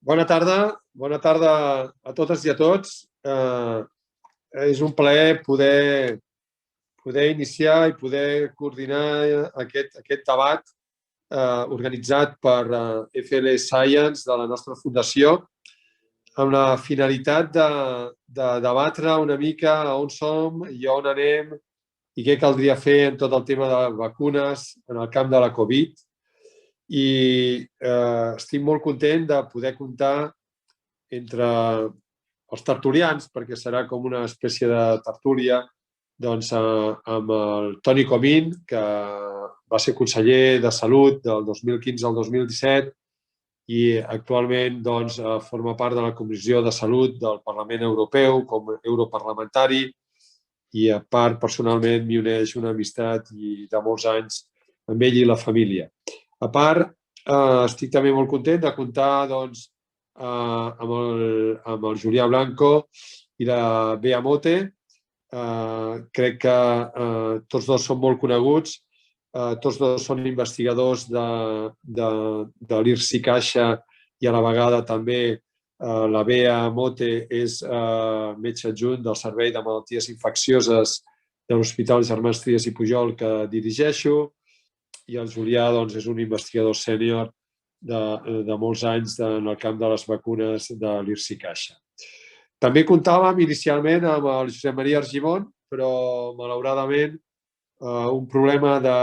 Bona tarda a totes i a tots. És un plaer poder iniciar i poder coordinar aquest debat organitzat per FL Science de la nostra fundació amb la finalitat de debatre una mica on som i on anem i què caldria fer en tot el tema de vacunes en el camp de la Covid. I estic molt content de poder comptar entre els tertulians, perquè serà com una espècie de tertúlia, doncs, amb el Toni Comín, que va ser conseller de Salut del 2015 al 2017 i actualment doncs, forma part de la Comissió de Salut del Parlament Europeu com a europarlamentari i a part personalment m'hi uneix una amistat de molts anys amb ell i la família. A part, estic també molt content de comptar doncs, amb el Julià Blanco i la Bea Mote. Crec que tots dos són molt coneguts, tots dos són investigadors de l'IRSI Caixa i a la vegada també la Bea Mote és metge adjunt del Servei de Malalties Infeccioses de l'Hospital Germans Trias i Pujol que dirigeixo. I el Julià doncs, és un investigador sènior de molts anys en el camp de les vacunes de l'IRSI Caixa. També comptàvem inicialment amb el Josep Maria Argimon, però malauradament un problema de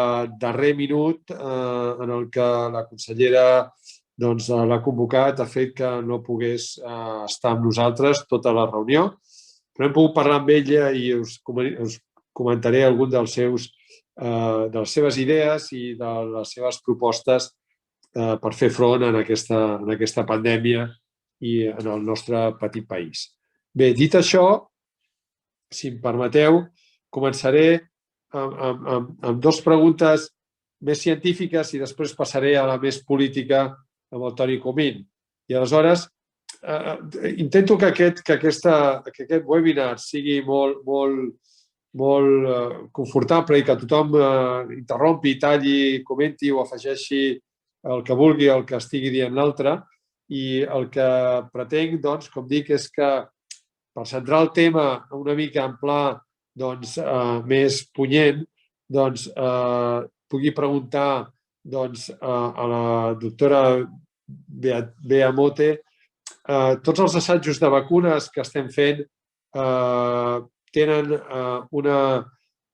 darrer minut en el que la consellera l'ha convocat ha fet que no pogués estar amb nosaltres tota la reunió, però hem pogut parlar amb ella i us comentaré algun de les seves idees i de les seves propostes per fer front a aquesta pandèmia i en el nostre petit país. Bé, dit això, si em permeteu, començaré amb dues preguntes més científiques i després passaré a la més política amb el Toni Comín. I aleshores intento que aquest webinar sigui molt confortable i que tothom interrompi, talli, comenti o afegeixi el que vulgui, el que estigui dient l'altre. I el que pretenc, doncs, com dic, és que per centrar el tema una mica en pla més punyent, pugui preguntar a la doctora Bea Mote tots els assajos de vacunes que estem fent tenen una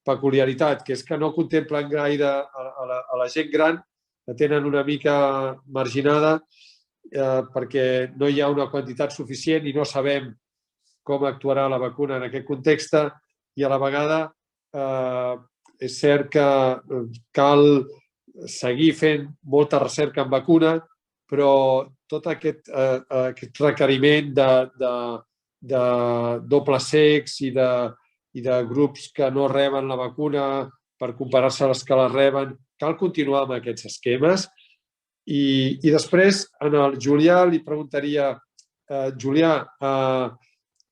peculiaritat, que és que no contemplen gaire a la gent gran, la tenen una mica marginada perquè no hi ha una quantitat suficient i no sabem com actuarà la vacuna en aquest context i a la vegada és cert que cal seguir fent molta recerca en vacuna, però tot aquest requeriment de dobles cecs i de grups que no reben la vacuna per comparar-se a les que la reben, cal continuar amb aquests esquemes. I després, al Julià li preguntaria, Julià,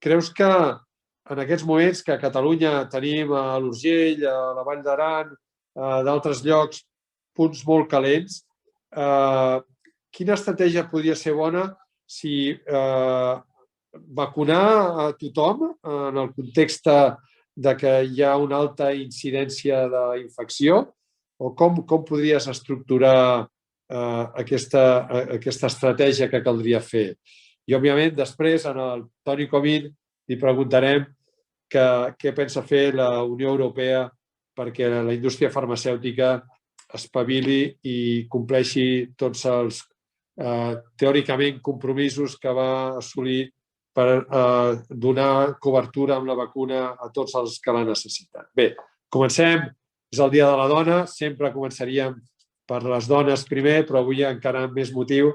creus que en aquests moments que a Catalunya tenim a l'Urgell, a la Vall d'Aran, d'altres llocs, punts molt calents, quina estratègia podria ser bona si vacunar a tothom en el context que hi ha una alta incidència d'infecció o com podries estructurar aquesta estratègia que caldria fer? I, òbviament, després, al Toni Comín li preguntarem què pensa fer la Unió Europea perquè la indústria farmacèutica espavili i compleixi tots els teòricament compromisos que va assolir per donar cobertura amb la vacuna a tots els que la necessiten. Bé, comencem. És el Dia de la Dona. Sempre començaríem per les dones primer, però avui encara amb més motiu.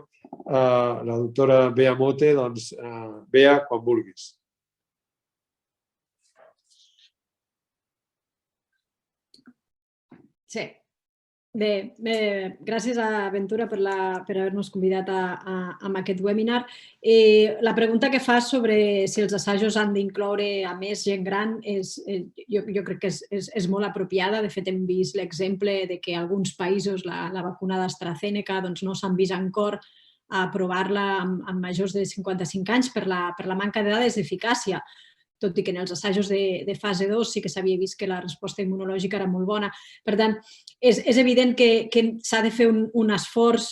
La doctora Bea Mote, doncs, Bea, quan vulguis. Sí. Bé, gràcies a Ventura per haver-nos convidat a aquest webinar. La pregunta que fas sobre si els assajos han d'incloure a més gent gran jo crec que és molt apropiada. De fet, hem vist l'exemple que alguns països la vacuna d'AstraZeneca no s'han vist encara a aprovar-la amb majors de 55 anys per la manca de dades d'eficàcia, tot i que en els assajos de fase 2 sí que s'havia vist que la resposta immunològica era molt bona. Per tant, és evident que s'ha de fer un esforç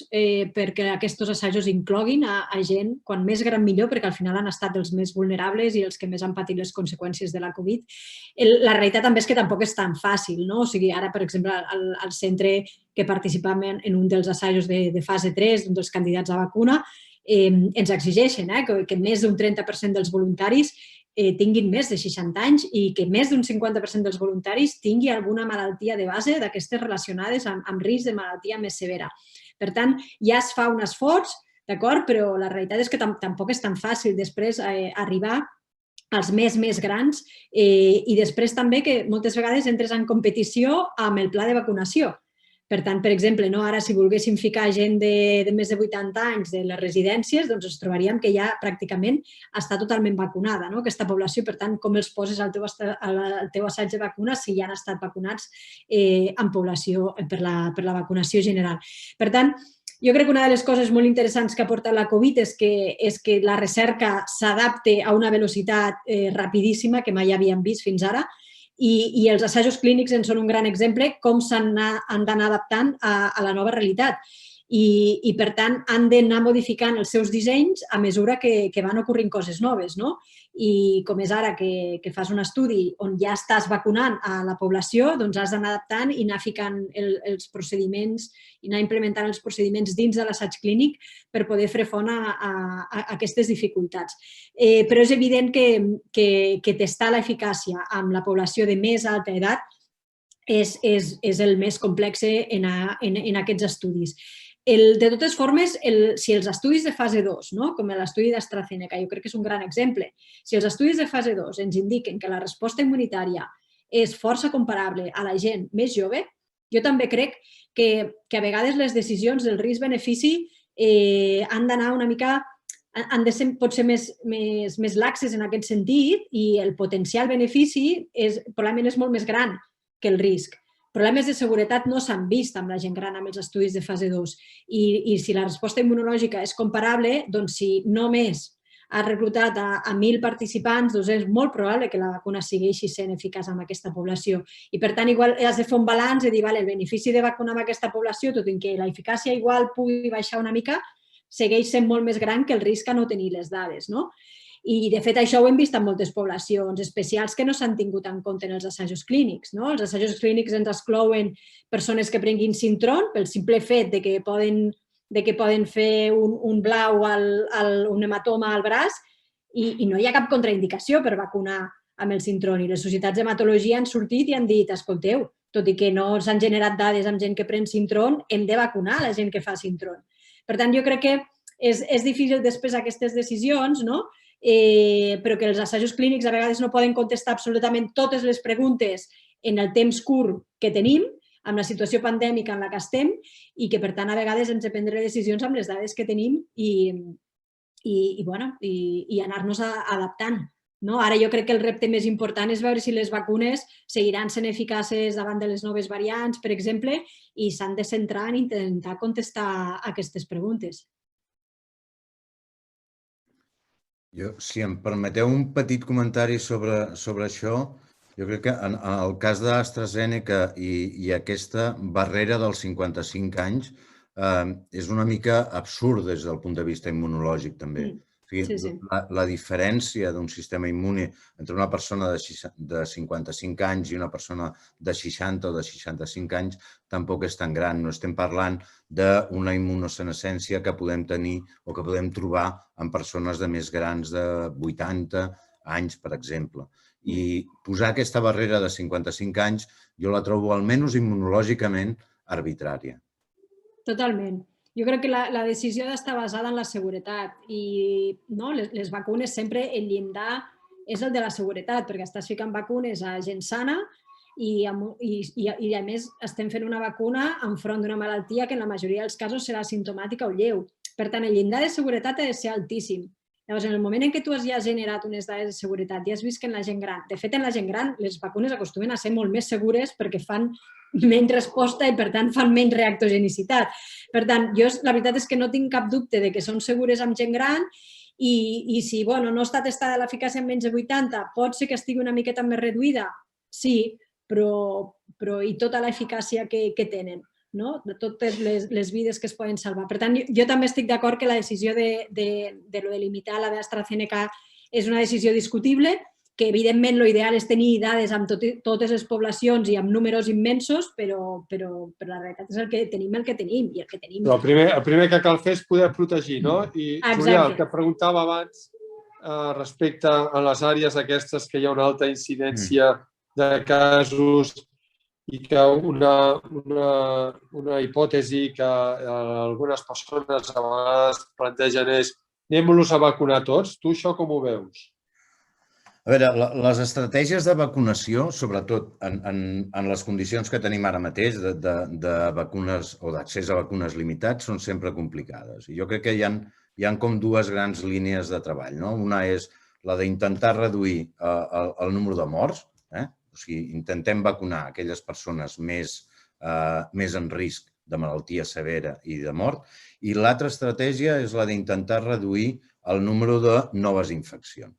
perquè aquests assajos incloguin a gent, quan més gran millor, perquè al final han estat els més vulnerables i els que més han patit les conseqüències de la Covid. La realitat també és que tampoc és tan fàcil, no? O sigui, ara, per exemple, al centre que participàvem en un dels assajos de fase 3, un dels candidats a vacuna, ens exigeixen que més d'un 30% dels voluntaris tinguin més de 60 anys i que més d'un 50% dels voluntaris tingui alguna malaltia de base d'aquestes relacionades amb risc de malaltia més severa. Per tant, ja es fa un esforç, d'acord? Però la realitat és que tampoc és tan fàcil després arribar als més grans i després també que moltes vegades entres en competició amb el pla de vacunació. Per tant, per exemple, ara si volguéssim ficar gent de més de 80 anys de les residències, doncs ens trobaríem que ja pràcticament està totalment vacunada aquesta població. Per tant, com els poses al teu assaig de vacunes si ja han estat vacunats en població per la vacunació general. Per tant, jo crec que una de les coses molt interessants que ha portat la Covid és que la recerca s'adapte a una velocitat rapidíssima que mai havíem vist fins ara. I els assajos clínics en són un gran exemple com s'han d'anar adaptant a la nova realitat. I, per tant, han d'anar modificant els seus dissenys a mesura que van ocorrint coses noves. I com és ara que fas un estudi on ja estàs vacunant a la població, doncs has d'anar adaptant i anar ficant els procediments i anar implementant els procediments dins de l'assaig clínic per poder fer front a aquestes dificultats. Però és evident que testar l'eficàcia amb la població de més alta edat és el més complex en aquests estudis. De totes formes, si els estudis de fase 2, com l'estudi d'AstraZeneca, jo crec que és un gran exemple, si els estudis de fase 2 ens indiquen que la resposta immunitària és força comparable a la gent més jove, jo també crec que a vegades les decisions del risc-benefici han d'anar una mica, han de ser potser més laxes en aquest sentit i el potencial benefici probablement és molt més gran que el risc. Problemes de seguretat no s'han vist amb la gent gran amb els estudis de fase 2 i si la resposta immunològica és comparable, doncs si només has reclutat a 1.000 participants, doncs és molt probable que la vacuna segueixi sent eficaç amb aquesta població. I per tant, igual has de fer un balanç i dir, el benefici de vacunar amb aquesta població, tot i que la eficàcia igual pugui baixar una mica, segueix sent molt més gran que el risc a no tenir les dades, no? I, de fet, això ho hem vist en moltes poblacions especials que no s'han tingut en compte en els assajos clínics. Els assajos clínics ens exclouen persones que prenguin Sintrom pel simple fet que poden fer un blau, un hematoma al braç i no hi ha cap contraindicació per vacunar amb el Sintrom. I les societats d'hematologia han sortit i han dit, escolteu, tot i que no s'han generat dades amb gent que pren Sintrom, hem de vacunar la gent que fa Sintrom. Per tant, jo crec que és difícil després aquestes decisions, però que els assajos clínics a vegades no poden contestar absolutament totes les preguntes en el temps curt que tenim, amb la situació pandèmica en la que estem, i que, per tant, a vegades ens hem de prendre decisions amb les dades que tenim i anar-nos adaptant. Ara jo crec que el repte més important és veure si les vacunes seguiran sent eficaces davant de les noves variants, per exemple, i s'han de centrar en intentar contestar aquestes preguntes. Si em permeteu un petit comentari sobre això, jo crec que en el cas d'AstraZeneca i aquesta barrera dels 55 anys és una mica absurd des del punt de vista immunològic també. La diferència d'un sistema immune entre una persona de 55 anys i una persona de 60 o de 65 anys tampoc és tan gran. No estem parlant d'una immunosenescència que podem tenir o que podem trobar en persones de més grans de 80 anys, per exemple. I posar aquesta barrera de 55 anys jo la trobo almenys immunològicament arbitrària. Totalment. Jo crec que la decisió d'estar basada en la seguretat i les vacunes sempre el llindar és el de la seguretat, perquè estàs ficant vacunes a gent sana i a més estem fent una vacuna enfront d'una malaltia que en la majoria dels casos serà simptomàtica o lleu. Per tant, el llindar de seguretat ha de ser altíssim Llavors, en el moment en què tu ja has generat unes dades de seguretat i has vist que en la gent gran, de fet, en la gent gran les vacunes acostumen a ser molt més segures perquè fan menys resposta i, per tant, fan menys reactogenicitat. Per tant, jo la veritat és que no tinc cap dubte de que són segures amb gent gran i si no està testada l'eficàcia en menys de 80, pot ser que estigui una miqueta més reduïda, sí, però i tota l'eficàcia que tenen, de totes les vides que es poden salvar. Per tant, jo també estic d'acord que la decisió de limitar la d'AstraZeneca és una decisió discutible, que evidentment l'ideal és tenir dades amb totes les poblacions i amb números immensos, però la realitat és el que tenim i el que tenim. Però el primer que cal fer és poder protegir, no? I, Julià, el que preguntava abans respecte a les àrees aquestes que hi ha una alta incidència de casos i que una hipòtesi que algunes persones a vegades plantegen és anem-los a vacunar tots. Tu això com ho veus? A veure, les estratègies de vacunació, sobretot en les condicions que tenim ara mateix de vacunes o d'accés a vacunes limitats, són sempre complicades. I jo crec que hi ha com dues grans línies de treball. Una és la d'intentar reduir el número de morts, o sigui, intentem vacunar aquelles persones més en risc de malaltia severa i de mort. I l'altra estratègia és la d'intentar reduir el número de noves infeccions.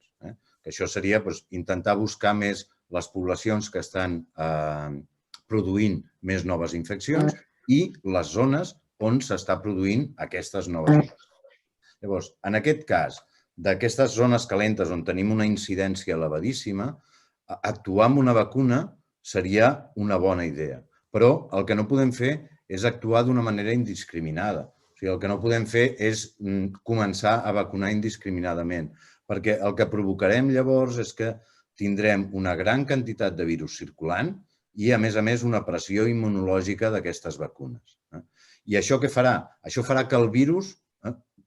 Que això seria intentar buscar més les poblacions que estan produint més noves infeccions i les zones on s'està produint aquestes noves infeccions. Llavors, en aquest cas, d'aquestes zones calentes on tenim una incidència elevadíssima, actuar amb una vacuna seria una bona idea. Però el que no podem fer és actuar d'una manera indiscriminada. O sigui, el que no podem fer és començar a vacunar indiscriminadament, perquè el que provocarem llavors és que tindrem una gran quantitat de virus circulant i, a més, una pressió immunològica d'aquestes vacunes. I això què farà? Això farà que el virus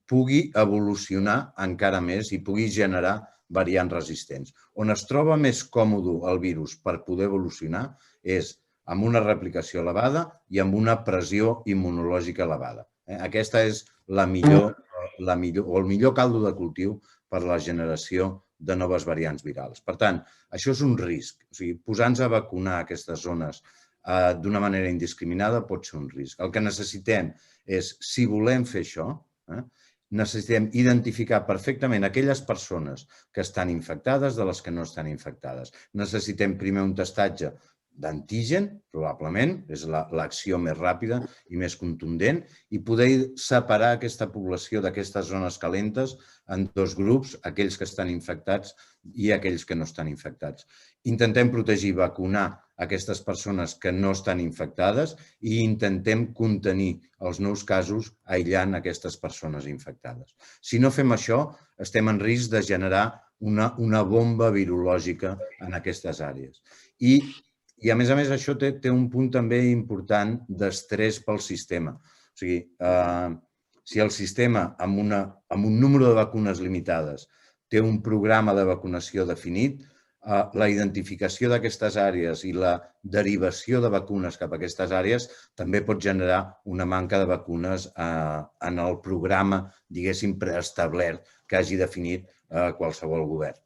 pugui evolucionar encara més i pugui generar variants resistents. On es troba més còmode el virus per poder evolucionar és amb una replicació elevada i amb una pressió immunològica elevada. Aquesta és el millor caldo de cultiu per a la generació de noves variants virals. Per tant, això és un risc. O sigui, posar-nos a vacunar aquestes zones d'una manera indiscriminada pot ser un risc. El que necessitem és, si volem fer això, necessitem identificar perfectament aquelles persones que estan infectades de les que no estan infectades. Necessitem primer un testatge d'antigen, probablement, és l'acció més ràpida i més contundent, i poder separar aquesta població d'aquestes zones calentes en dos grups, aquells que estan infectats i aquells que no estan infectats. Intentem protegir, vacunar aquestes persones que no estan infectades i intentem contenir els nous casos aïllant aquestes persones infectades. Si no fem això, estem en risc de generar una bomba virològica en aquestes àrees. I, a més, això té un punt també important d'estrès pel sistema. O sigui, si el sistema, amb un número de vacunes limitades, té un programa de vacunació definit, la identificació d'aquestes àrees i la derivació de vacunes cap a aquestes àrees també pot generar una manca de vacunes en el programa, diguéssim, preestablert que hagi definit qualsevol govern.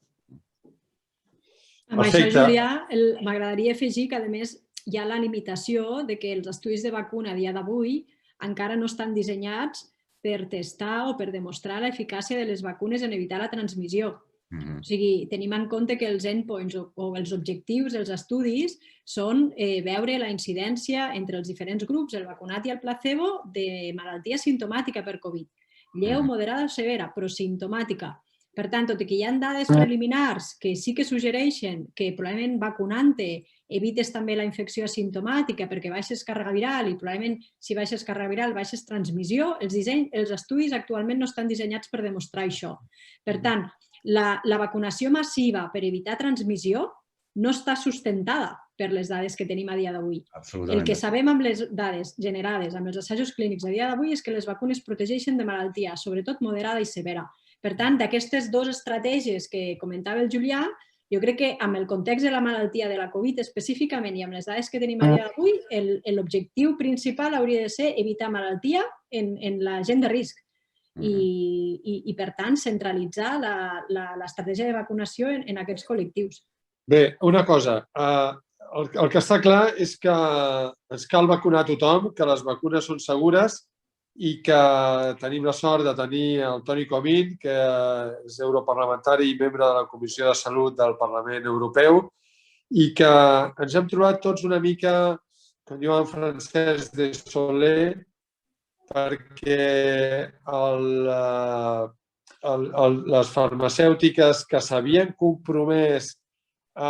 Amb això, Julià, m'agradaria afegir que, a més, hi ha la limitació de que els estudis de vacuna a dia d'avui encara no estan dissenyats per testar o per demostrar l'eficàcia de les vacunes en evitar la transmissió. O sigui, tenim en compte que els endpoints o els objectius dels estudis són veure la incidència entre els diferents grups, el vacunat i el placebo, de malaltia simptomàtica per Covid. Lleu, moderada o severa, però simptomàtica. Per tant, tot i que hi ha dades preliminars que sí que suggereixen que probablement vacunant-te evites també la infecció asimptomàtica perquè baixes càrrega viral i probablement si baixes càrrega viral baixes transmissió, els estudis actualment no estan dissenyats per demostrar això. Per tant, la vacunació massiva per evitar transmissió no està sustentada per les dades que tenim a dia d'avui. El que sabem amb les dades generades amb els assajos clínics a dia d'avui és que les vacunes protegeixen de malaltia, sobretot moderada i severa. Per tant, d'aquestes dues estratègies que comentava el Julià, jo crec que amb el context de la malaltia de la Covid específicament i amb les dades que tenim a dia d'avui, l'objectiu principal hauria de ser evitar malaltia en la gent de risc. i per tant, centralitzar l'estratègia de vacunació en aquests col·lectius. Bé, una cosa. El que està clar és que ens cal vacunar tothom, que les vacunes són segures i que tenim la sort de tenir el Toni Comín, que és europarlamentari i membre de la Comissió de Salut del Parlament Europeu, i que ens hem trobat tots una mica, com diu en Francesc de Soler, perquè les farmacèutiques que s'havien compromès a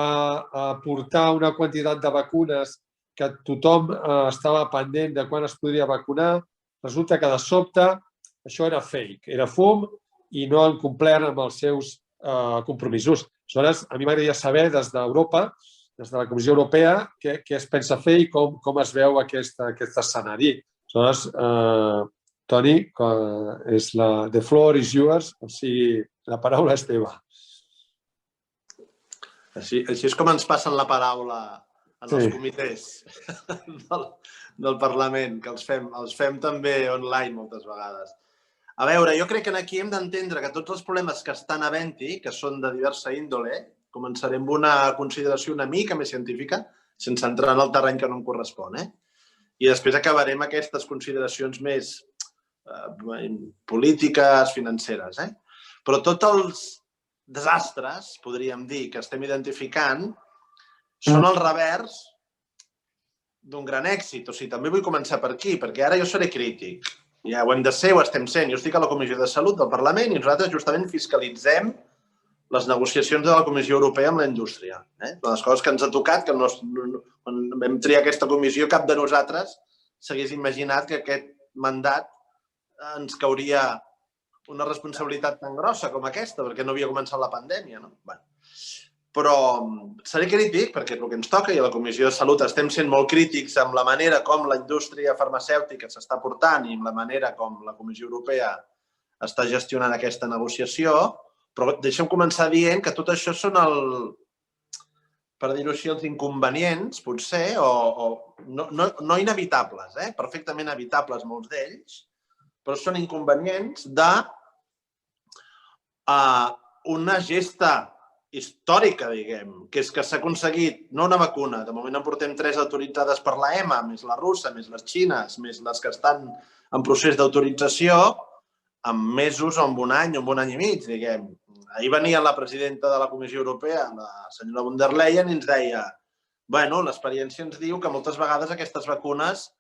aportar una quantitat de vacunes que tothom estava pendent de quan es podria vacunar, resulta que de sobte això era fake, era fum i no han complert amb els seus compromisos. Aleshores, a mi m'agradaria saber des d'Europa, des de la Comissió Europea, què es pensa fer i com es veu aquest escenari. Aleshores, Toni, the floor is yours, o sigui, la paraula és teva. Així és com ens passen la paraula en els comitès del Parlament, que els fem també online moltes vegades. A veure, jo crec que aquí hem d'entendre que tots els problemes que estan havent-hi, que són de diversa índole, començarem amb una consideració una mica més científica, sense entrar en el terreny que no em correspon, i després acabarem aquestes consideracions més polítiques, financeres. Però tots els desastres, podríem dir, que estem identificant, són el revers d'un gran èxit. O sigui, també vull començar per aquí, perquè ara jo seré crític. Ja ho hem de ser, ho estem sent. Jo estic a la Comissió de Salut del Parlament i nosaltres justament fiscalitzem les negociacions de la Comissió Europea amb la indústria. Una de les coses que ens ha tocat, que quan vam triar aquesta comissió, cap de nosaltres s'hagués imaginat que aquest mandat ens cauria una responsabilitat tan grossa com aquesta, perquè no havia començat la pandèmia. Però seré crític, perquè és el que ens toca, i a la Comissió de Salut estem sent molt crítics amb la manera com la indústria farmacèutica s'està portant i amb la manera com la Comissió Europea està gestionant aquesta negociació, però deixem començar dient que tot això són per dir-ho així, els inconvenients, potser, o no inevitables, perfectament evitables molts d'ells, però són inconvenients d'una gesta històrica, diguem, que és que s'ha aconseguit no una vacuna, de moment en portem 3 autoritzades per l'EMA, més la russa, més les xines, més les que estan en procés d'autorització, en mesos o en un any i mig, diguem. Ahir venia la presidenta de la Comissió Europea, la senyora von der Leyen, i ens deia l'experiència ens diu que moltes vegades aquestes vacunes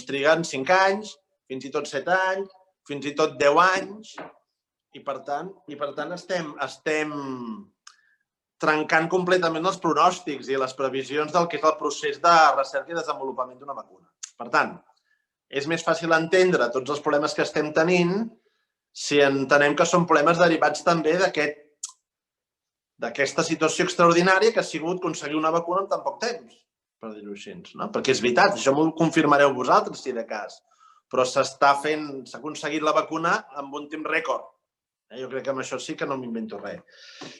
triguen 5 anys, fins i tot 7 anys, fins i tot 10 anys, i per tant estem trencant completament els pronòstics i les previsions del que és el procés de recerca i desenvolupament d'una vacuna. Per tant, és més fàcil entendre tots els problemes que estem tenint si entenem que són problemes derivats també d'aquesta situació extraordinària que ha sigut aconseguir una vacuna en tan poc temps, per dir-ho així. Perquè és veritat, això m'ho confirmareu vosaltres, si de cas, però s'ha aconseguit la vacuna amb un temps rècord. Jo crec que amb això sí que no m'invento res.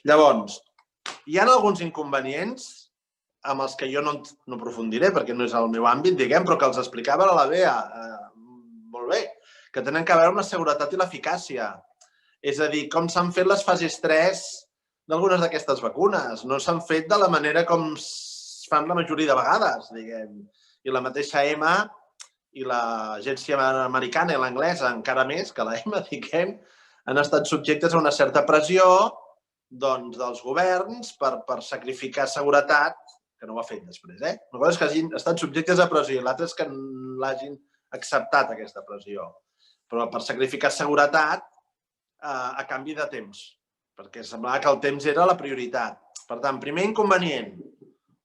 Llavors, hi ha alguns inconvenients amb els que jo no aprofundiré, perquè no és el meu àmbit, diguem, però que els explicava la Bea molt bé, que tenen a veure amb la seguretat i l'eficàcia. És a dir, com s'han fet les fases 3 d'algunes d'aquestes vacunes. No s'han fet de la manera com es fan la majoria de vegades, diguem. I la mateixa EMA i l'agència americana i l'anglesa, encara més que la EMA, diguem, han estat subjectes a una certa pressió dels governs per sacrificar seguretat, que no ho ha fet després. Una cosa és que hagin estat subjectes a pressió i l'altra és que l'hagin acceptat, aquesta pressió. Però per sacrificar seguretat a canvi de temps, perquè semblava que el temps era la prioritat. Per tant, primer inconvenient,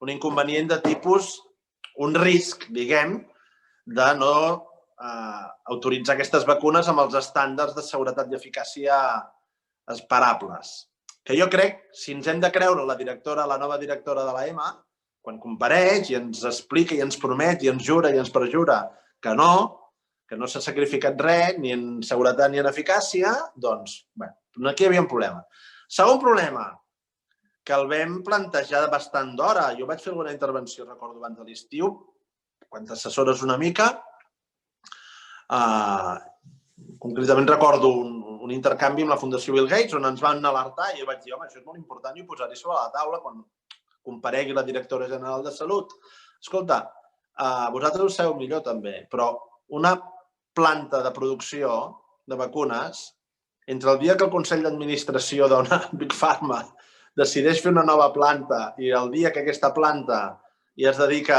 un inconvenient de tipus, un risc, diguem, de no autoritzar aquestes vacunes amb els estàndards de seguretat i eficàcia esperables. Que jo crec, si ens hem de creure la nova directora de l'EMA, quan compareix i ens explica i ens promet i ens jura i ens perjura que no s'ha sacrificat res, ni en seguretat ni en eficàcia, doncs, aquí hi havia un problema. Segon problema, que el vam plantejar bastant d'hora. Jo vaig fer alguna intervenció, recordo, abans de l'estiu, quan t'assessores una mica. Concretament recordo un intercanvi amb la Fundació Bill Gates on ens van alertar i jo vaig dir, home, això és molt important i ho posaré sobre la taula quan comparegui la directora general de Salut. Escolta, vosaltres ho sabeu millor també, però una planta de producció de vacunes, entre el dia que el Consell d'Administració d'una Big Pharma decideix fer una nova planta i el dia que aquesta planta ja es dedica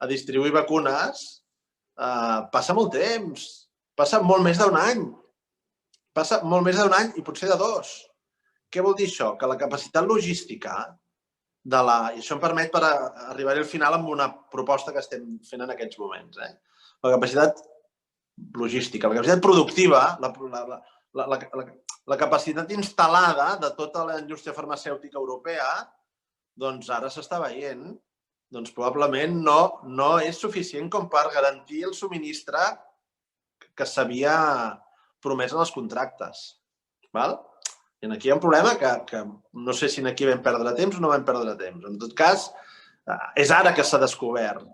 a distribuir vacunes, passa molt temps, passa molt més d'un any. Passa molt més d'un any i potser de 2. Què vol dir això? Que la capacitat logística i això em permet per arribar al final amb una proposta que estem fent en aquests moments. La capacitat logística, la capacitat productiva, la capacitat instal·lada de tota la indústria farmacèutica europea, doncs ara s'està veient, doncs probablement no és suficient com per garantir el subministre que s'havia promès en els contractes. I aquí hi ha un problema que no sé si aquí vam perdre temps o no vam perdre temps. En tot cas, és ara que s'ha descobert.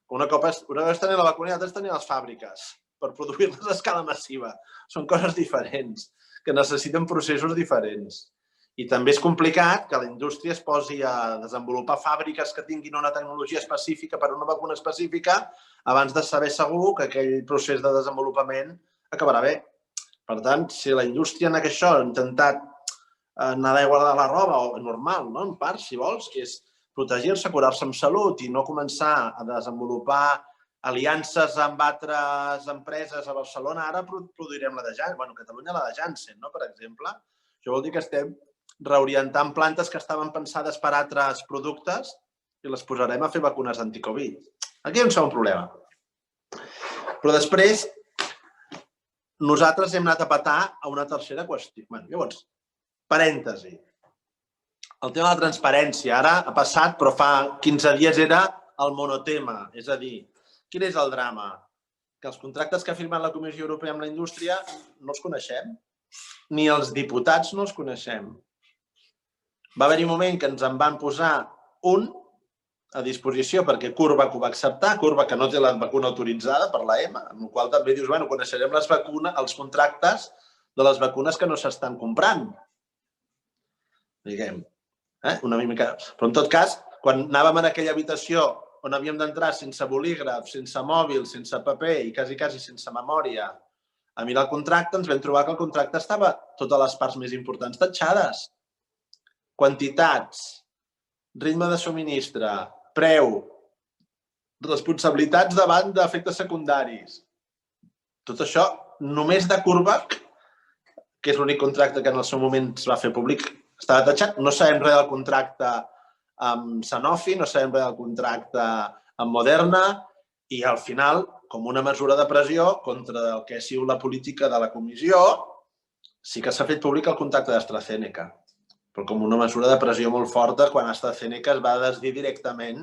Una vegada tenir la vacuna i altres tenir les fàbriques per produir-les a escala massiva. Són coses diferents, que necessiten processos diferents. I també és complicat que la indústria es posi a desenvolupar fàbriques que tinguin una tecnologia específica per a una vacuna específica abans de saber segur que aquell procés de desenvolupament acabarà bé. Per tant, si la indústria en això ha intentat nedar i guardar la roba, normal, en part, si vols, que és protegir-se, curar-se amb salut i no començar a desenvolupar aliances amb altres empreses a Barcelona, ara produirem la de Janssen, bueno, a Catalunya la de Janssen, per exemple. Això vol dir que estem reorientant plantes que estaven pensades per altres productes i les posarem a fer vacunes anti-Covid. Aquí hi ha un segon problema. Però després, nosaltres hem anat a petar a una tercera qüestió. Llavors, parèntesi. El tema de la transparència ara ha passat, però fa 15 dies era el monotema. És a dir, quin és el drama? Que els contractes que ha firmat la Comissió Europea amb la indústria no els coneixem. Ni els diputats no els coneixem. Va haver-hi un moment que ens en van posar un a disposició perquè CureVac ho va acceptar, CureVac que no té la vacuna autoritzada per la EMA, amb la qual també dius, bueno, coneixerem els contractes de les vacunes que no s'estan comprant. Diguem, una mica... Però en tot cas, quan anàvem en aquella habitació on havíem d'entrar sense bolígraf, sense mòbil, sense paper i quasi sense memòria a mirar el contracte, ens vam trobar que el contracte estava totes les parts més importants tatxades. Quantitats, ritme de subministre, preu, responsabilitats davant d'efectes secundaris. Tot això només de CureVac, que és l'únic contracte que en el seu moment es va fer públic, estava tatxat. No sabem res del contracte amb Sanofi, no sabem res del contracte amb Moderna i al final, com una mesura de pressió contra el que ha sigut la política de la comissió, sí que s'ha fet públic el contracte d'AstraZeneca, però com una mesura de pressió molt forta quan AstraZeneca es va desdir directament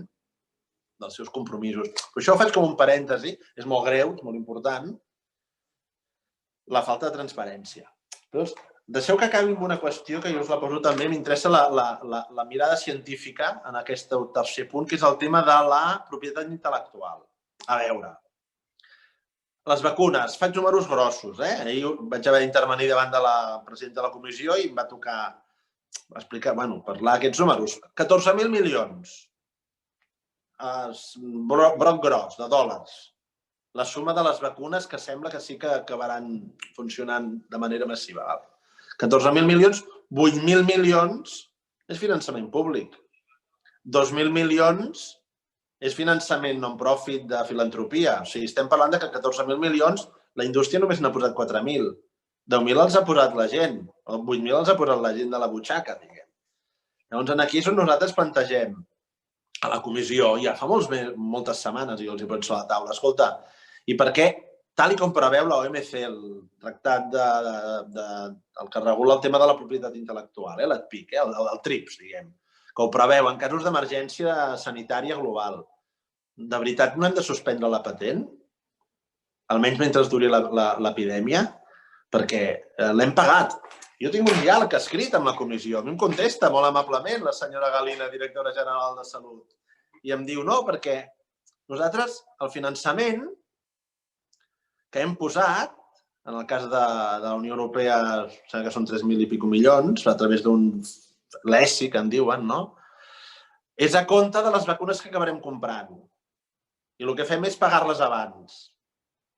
dels seus compromisos. Però això ho faig com un parèntesi, és molt greu, és molt important, la falta de transparència. Però deixeu que acabi amb una qüestió que jo us la poso també, m'interessa la mirada científica en aquest tercer punt, que és el tema de la propietat intel·lectual. A veure, les vacunes, faig números grossos. Ahir vaig haver d'intervenir davant de la presidenta de la comissió i em va tocar explicar, parlar aquests números. 14.000 milions, broc gros, de dòlars. La suma de les vacunes que sembla que sí que acabaran funcionant de manera massiva. 14.000 milions, 8.000 milions és finançament públic. 2.000 milions és finançament non-profit de filantropia. O sigui, estem parlant que 14.000 milions, la indústria només n'ha posat 4.000. 10.000 els ha posat la gent, o 8.000 els ha posat la gent de la butxaca, diguem. Llavors, aquí és on nosaltres plantegem a la comissió, ja fa moltes setmanes, i els hi poso a la taula, escolta, i per què, tal com preveu l'OMC, el tractat el que regula el tema de la propietat intel·lectual, l'ATPIC, el TRIPS, diguem, que ho preveu en casos d'emergència sanitària global. De veritat no hem de suspendre la patent? Almenys mentre duri l'epidèmia? Perquè l'hem pagat. Jo tinc un diàleg escrit amb la comissió. A mi em contesta molt amablement la senyora Galina, directora general de Salut. I em diu, no, perquè nosaltres el finançament que hem posat en el cas de la Unió Europea, sembla que són 3.000 i pico milions, a través d'un l'ESI, que en diuen, no? És a compte de les vacunes que acabarem comprant. I el que fem és pagar-les abans.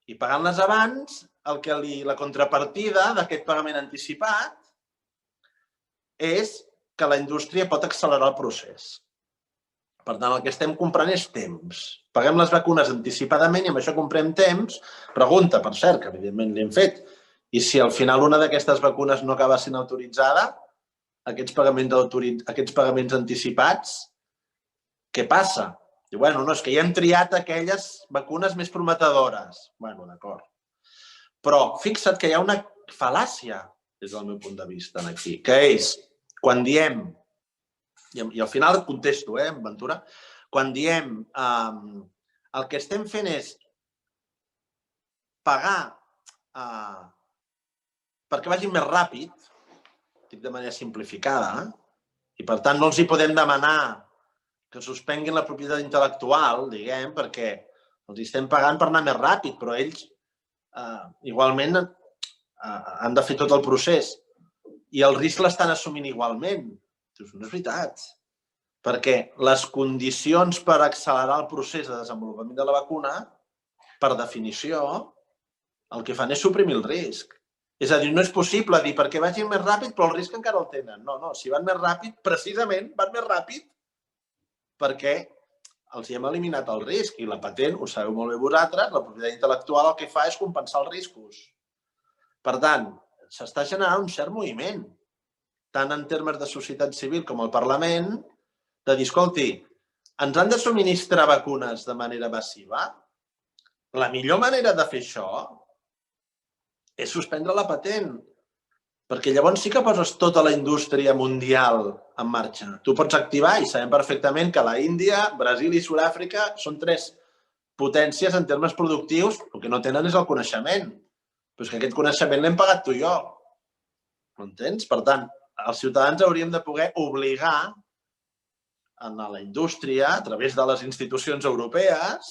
I pagant-les abans, la contrapartida d'aquest pagament anticipat és que la indústria pot accelerar el procés. Per tant, el que estem comprant és temps. Paguem les vacunes anticipadament i amb això comprem temps. Pregunta, per cert, que evidentment l'hem fet. I si al final una d'aquestes vacunes no acaba sent autoritzada, aquests pagaments anticipats, què passa? Diu, bueno, no, és que ja hem triat aquelles vacunes més prometedores. Bueno, d'acord. Però fixa't que hi ha una fal·làcia, des del meu punt de vista, aquí, que és, quan diem, i al final et contesto, Ventura, quan diem el que estem fent és pagar perquè vagin més ràpid, dic de manera simplificada, i per tant no els hi podem demanar que suspenguin la propietat intel·lectual, diguem, perquè els estem pagant per anar més ràpid, però ells igualment han de fer tot el procés i el risc l'estan assumint igualment. Dius, no és veritat, perquè les condicions per accelerar el procés de desenvolupament de la vacuna, per definició, el que fan és suprimir el risc. És a dir, no és possible dir perquè vagin més ràpid però el risc encara el tenen. No, si van més ràpid, precisament van més ràpid perquè els hi hem eliminat el risc i la patent, ho sabeu molt bé vosaltres, la propietat intel·lectual el que fa és compensar els riscos. Per tant, s'està generant un cert moviment, tant en termes de societat civil com al Parlament, de dir, escolti, ens han de subministrar vacunes de manera massiva? La millor manera de fer això és suspendre la patent, perquè llavors sí que poses tota la indústria mundial en marxa. Tu pots activar, i sabem perfectament que la Índia, Brasil i Sud-àfrica són 3 potències en termes productius, el que no tenen és el coneixement. Però és que aquest coneixement l'hem pagat tu i jo. M'entens? Per tant, els ciutadans hauríem de poder obligar a la indústria, a través de les institucions europees,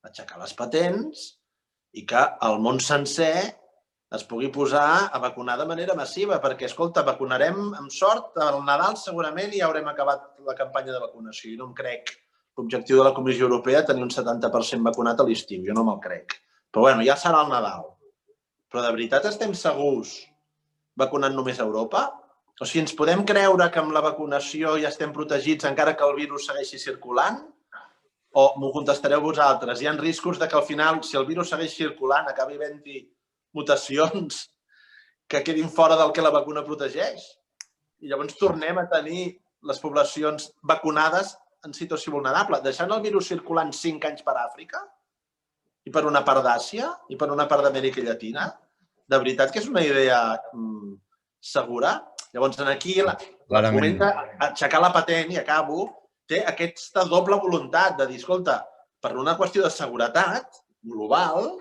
a aixecar les patents i que el món sencer es pugui posar a vacunar de manera massiva, perquè, escolta, vacunarem amb sort, al Nadal segurament ja haurem acabat la campanya de vacunació. I no em crec l'objectiu de la Comissió Europea tenir un 70% vacunat a l'estiu, jo no me'l crec. Però bueno, ja serà el Nadal. Però de veritat estem segurs vacunant només a Europa? O sigui, ens podem creure que amb la vacunació ja estem protegits encara que el virus segueixi circulant? O m'ho contestareu vosaltres? Hi ha riscos que al final, si el virus segueix circulant, acabi havent-hi mutacions que quedin fora del que la vacuna protegeix. I llavors tornem a tenir les poblacions vacunades en situació vulnerable, deixant el virus circulant 5 anys per Àfrica i per una part d'Àsia i per una part d'Amèrica Llatina. De veritat que és una idea segura? Llavors, aquí el moment d'aixecar la patent, i acabo, té aquesta doble voluntat de dir, escolta, per una qüestió de seguretat global,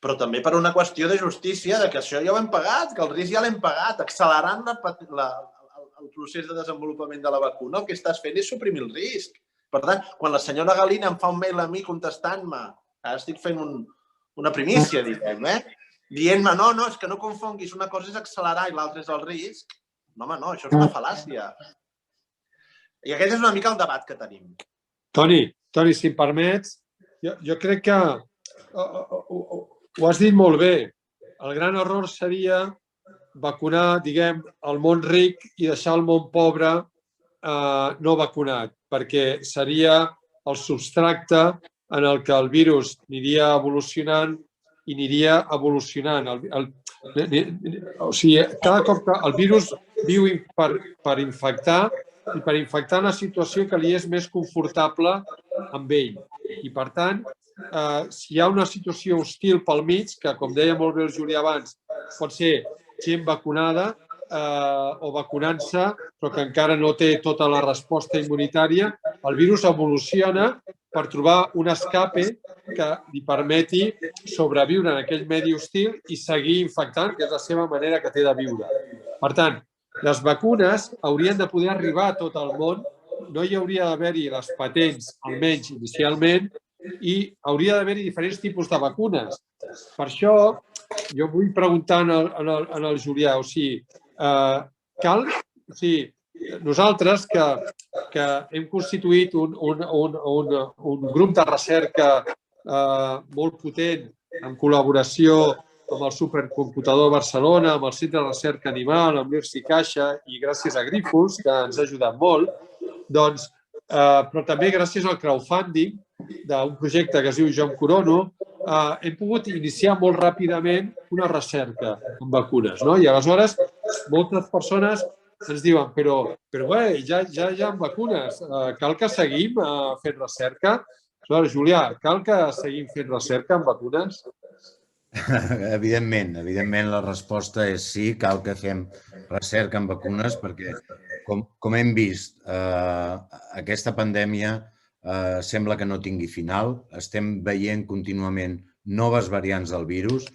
però també per una qüestió de justícia, que això ja ho hem pagat, que el risc ja l'hem pagat, accelerant el procés de desenvolupament de la vacuna. El que estàs fent és suprimir el risc. Per tant, quan la senyora Galina em fa un mail a mi contestant-me, ara estic fent una primícia, diguem, dient-me, no, és que no confonguis, una cosa és accelerar i l'altra és el risc. No, home, no, això és una fal·làcia. I aquest és una mica el debat que tenim. Toni, si em permets, jo crec que ho has dit molt bé. El gran error seria vacunar, diguem, el món ric i deixar el món pobre no vacunat, perquè seria el substracte en el que el virus aniria evolucionant i aniria evolucionant. O sigui, cada cop que el virus viu per infectar i per infectar una situació que li és més confortable amb ell. I, per tant, si hi ha una situació hostil pel mig, que, com deia molt bé el Juli abans, pot ser gent vacunada o vacunant-se, però que encara no té tota la resposta immunitària, el virus evoluciona per trobar un escape que li permeti sobreviure en aquell medi hostil i seguir infectant, que és la seva manera que té de viure. Per tant, les vacunes haurien de poder arribar a tot el món, no hi hauria d'haver-hi les patents, almenys inicialment, i hauria d'haver-hi diferents tipus de vacunes. Per això, jo vull preguntar al Julià, o sigui, nosaltres que hem constituït un grup de recerca molt potent en col·laboració amb el Supercomputador Barcelona, amb el Centre de Recerca Animal, amb l'IRSI Caixa i gràcies a Grífols, que ens ha ajudat molt, doncs, però també gràcies al crowdfunding d'un projecte que es diu Jo em corono, hem pogut iniciar molt ràpidament una recerca en vacunes. I aleshores moltes persones ens diuen però bé, ja hi ha vacunes, cal que seguim fent recerca? Julià, cal que seguim fent recerca en vacunes? Evidentment la resposta és sí, cal que fem recerca en vacunes perquè, com hem vist, aquesta pandèmia sembla que no tingui final. Estem veient contínuament noves variants del virus